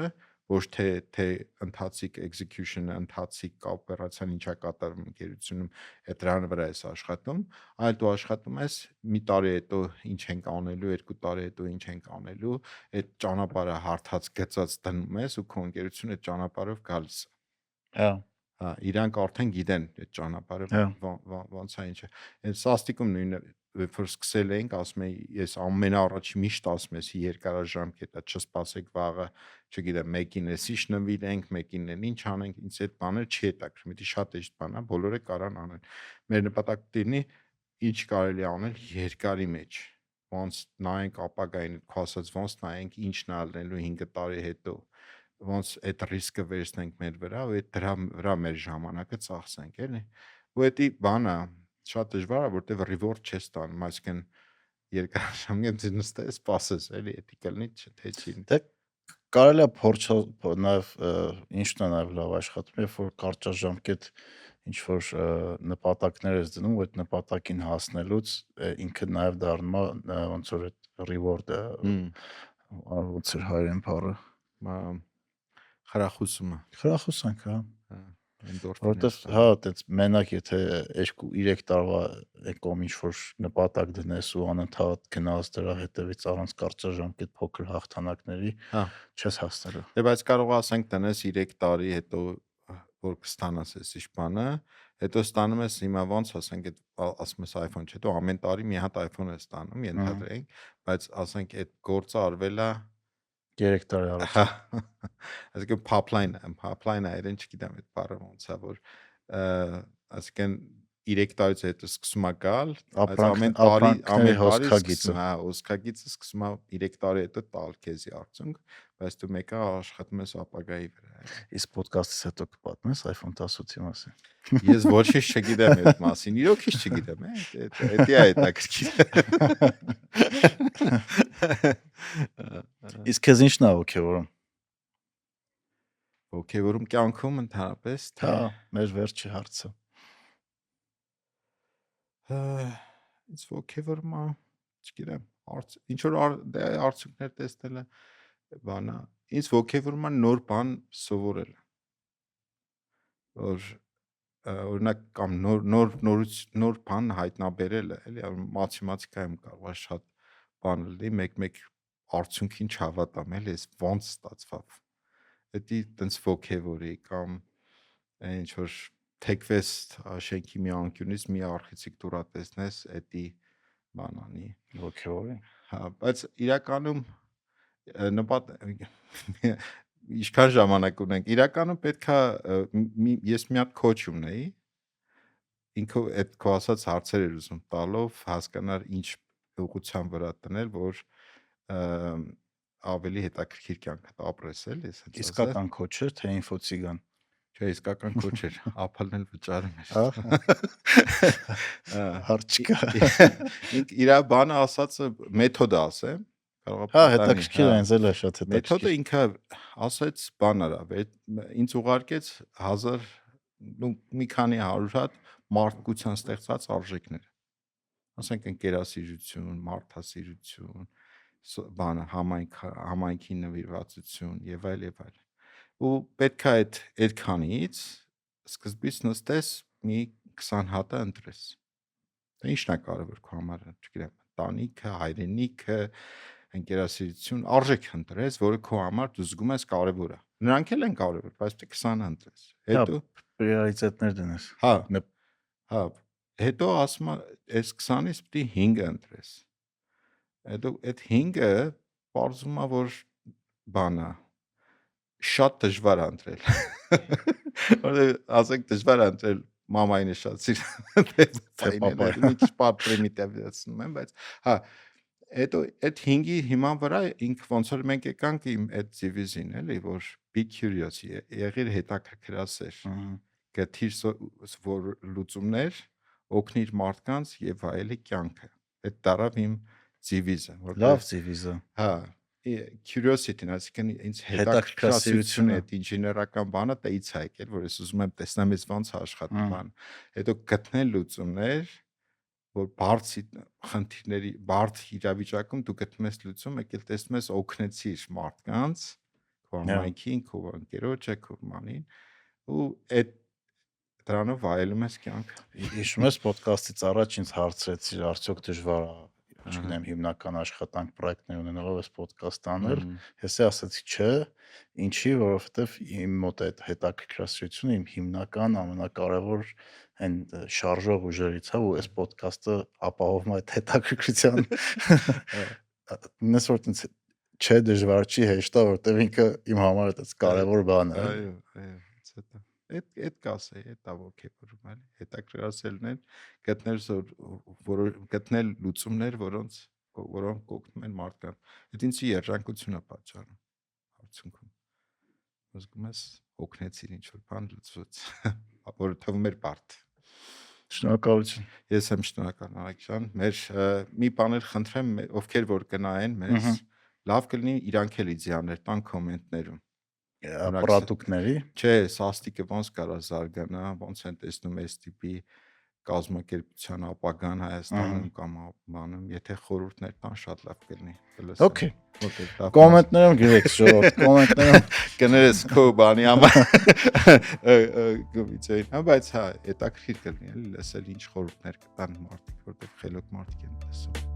ոչ թե ընթացիկ execution-ը, ընթացիկ օպերացիան ինչա կատարվում ընկերությունում, այդ դրան վրա ես աշխատում, այլ դու աշխատում ես մի տարի հետո ինչ ենք անելու, 2 տարի հետո ինչ ենք անելու, այդ ճանապարհը հարթած գծած դնում ես ու քո ընկերությունը այդ ճանապարհով գալիս է։ Հա։ Հա, իրանք արդեն գիտեն այդ ճանապարհը ոնց է ինչը։ Այդ սաստիկում նույնը երբ որ սկսել էինք, ասում էի, ես ամենաառաջի միշտ ասում ես երկարաժամկետ է, չսպասեք վաղը, չգիտեմ, մեկին էսի շնվիրենք, մեկին էլ ինչ անենք, ինձ այդ բաները չի հետաքրքրում, դա շատ էշտ բան է, բոլորը կարան անեն։ Մեր նպատակը դինի ինչ կարելի է անել երկարի մեջ։ ոնց նայենք ապագային քո ասած ոնց նայենք ինչն է ալնելու 5 տարի հետո ոնց այդ ռիսկը վերցնենք մեր վրա ու այդ դրա վրա մեր ժամանակը ծախսենք էլի ու դա բանա շատ դժվար է որտեվ reward չես ստանում այսինքն երկարաժամկետ նստես սպասես էլի դա կլինի թե չի Դե կարելի է փորձել նաև ինչն է նաև լավ աշխատում, երբ որ կարճաժամկետ ինչ որ նպատակներ ես դնում, ու այդ նպատակին հասնելուց ինքը նաև դառնում է ոնց որ այդ reward-ը ոնց էր հայերեն բառը խրախուսումը խրախուսանք, հա էնդորֆին որտեվ հա այդպես մենակ եթե 2-3 տարվա եկոմ ինչ որ նպատակ դնես ու անընդհատ գնաս դրա հետևից առանց կարճաժամկետ փոքր հաղթանակների հա չես հասնելու դե բայց կարող ասենք տնես 3 տարի հետո որ կստանաս էս ինչ բանը հետո ստանում ես հիմա ոնց ասենք այդ ասում ես iPhone չէ դու ամեն տարի մի հատ iPhone ես ստանում ենթադրենք բայց ասենք այդ գործը արվել է 3 տարի առաջ այսինքն pipeline-ը այդեն չգիտեմ այդ բառը ոնց է որ այսինքն 3 տարից հետո սկսում է գալ այս ամեն տարի հոսքագիծը սկսում է 3 տարի հետո տալ քեզի արդյունք բայց դու մեկը աշխատում ես ապագայի վրա իսկ ոդկասթից հետո կպատմես iPhone 18-ի մասին ես ոչինչ չգիտեմ այդ մասին իրոք ինչ չգիտեմ դա է հետաքրքիր իսկ քեզ ինչն է ոգևորում ոգևորում կյանքում ընդհանրապես հա մեր վերջի հարցը ինձ ոգևորում է չգիտեմ ինչ որ արդյունքներ տեսնելը բանա ինձ ոգևորում է նոր բան սովորելը որ օրինակ կամ նոր բան հայտնաբերելը էլի մաթեմատիկայում կարող է շատ բան լինի մեկ արդյունքին չհավատամ էլի էս ոնց ստացվավ դա տենց ոգևորի կամ ինչ որ թեքվես շենքի մի անկյունից մի արխիցիկտուրա տեսնես դա բանանի ոգևորի հա բայց իրականում ինչքան ժամանակ ունենք իրականում պետքա ես մի հատ քոչ ունեի ինքը այդ քո ասած հարցեր էր ուզում տալով հասկանար ինչ ուղղության վրա տնել որ ավելի հետաքրքիր կյանք ապրես էլի իսկական քոչեր թե ինֆոցիգան չէ իսկական քոչեր ապալն էլ վճարում էր հարց չկա իր բանը ասածը մեթոդը ասեմ հա հետաքրքիր է ինձ էլ է շատ հետաքրքիր մեթոդը ինքը ասեց բան արա ինձ ուղարկեց 1000 մի քանի 100 հատ մարդկության ստեղծած արժեքներ ասենք ընկերասիրություն, մարդասիրություն, բանը համայնքի նվիրվածություն եւ այլ ու պետք է այդ քանից սկզբից նստես մի 20 հատը ընտրես դա ինչն է կարևոր քո համար չգիտեմ տանիքը, հայրենիքը, ընկերասիրություն, արժեք ընտրես, որը քո համար դու զգում ես կարևոր է նրանք էլ են կարևոր, բայց պետք է 20 ընտրես հետո պրիորիտետներ դնես հա հետո ասում եմ այս 20-ից պետք է 5-ը ընտրես հետո այդ 5-ը պարզվում է որ բանա շատ դժվար է ընտրել որտեղ ասենք դժվար է ընտրել մամային է շատ սիրում մի քիչ պրիմիտիվացնում եմ բայց հա հետո այդ 5-ի հիման վրա ինք ոնց որ մենք եկանք իմ այդ դիվիզին էլի որ be curious եղիր հետաքրքրասեր գտիր որ լուծումներ օգնիր մարդկանց եւ այլի կյանքը այդ դարավ իմ դիվիզը լավ դիվիզը հա curiosity-ն այսինքն ինձ հետաքրքրասիրությունը այդ ինժեներական բանը տեից է եկել որ ես ուզում եմ տեսնեմ ես ոնց աշխատի բան հետո գտնել լուծումներ որ բարձ խնդիրների բարձ իրավիճակում դու գտնում ես լուծում եկել տեսնում ես օգնեցիր մարդկանց քո համայնքին քո ընկերոջը քո մանին ու այդ դրանով վայելում ես կյանքը հիշում ես ոդկասթից առաջ ինձ հարցրեցիր արդյոք դժվար է չգիտեմ հիմնական աշխատանք պրոյեկտներ ունենալով այս ոդկասթը անել ես ասացի չէ ինչի որովհետև իմ մոտ այդ հետաքրքրասիրությունը իմ հիմնական ամենակարևոր այն շարժող ուժերից է ու այս ոդկասթը ապահովում է այդ հետաքրքրության նես որ ինձ չէ դժվար չի հեշտ է որովհետև ինքը իմ համար այդպես կարևոր բան է այո այդ կասեի այդ ոգևորում էլի հետաքրքրասերներ գտնել լուծումներ որոնց որոնք կօգնում են մարդկանց։ Դա ինձ երջանկություն է պատճառում արդյունքում։ Ուզում ես օգնեցիր ինչ որ բան լուծվեց, որը թվում էր բարդ։ Շնորհակալություն։ Ես եմ շնորհակալ Նարեկ ջան։ Մեր մի բան էլ խնդրեմ, ովքեր որ կնայեն մեզ, լավ կլինի իրանք էլ իդեաներ տան կոմենտներում։ Պրոդուկտների։ Չէ, սաստիկը ոնց կարա զարգանա, ոնց են տեսնում այս տիպի կազմակերպության ապագան Հայաստանում կամ բանում, եթե խորհուրդներ տան շատ լավ կլինի։ Okay։ Կոմենտներում գրեք, ժողովուրդ, կոմենտներում կներես քո բանի համար գոմիցեին, բայց հետաքրքիր կլինի էլի լսել ինչ խորհուրդներ կտան մարդիկ, որտեղ խելոք մարդիկ են տեսնում։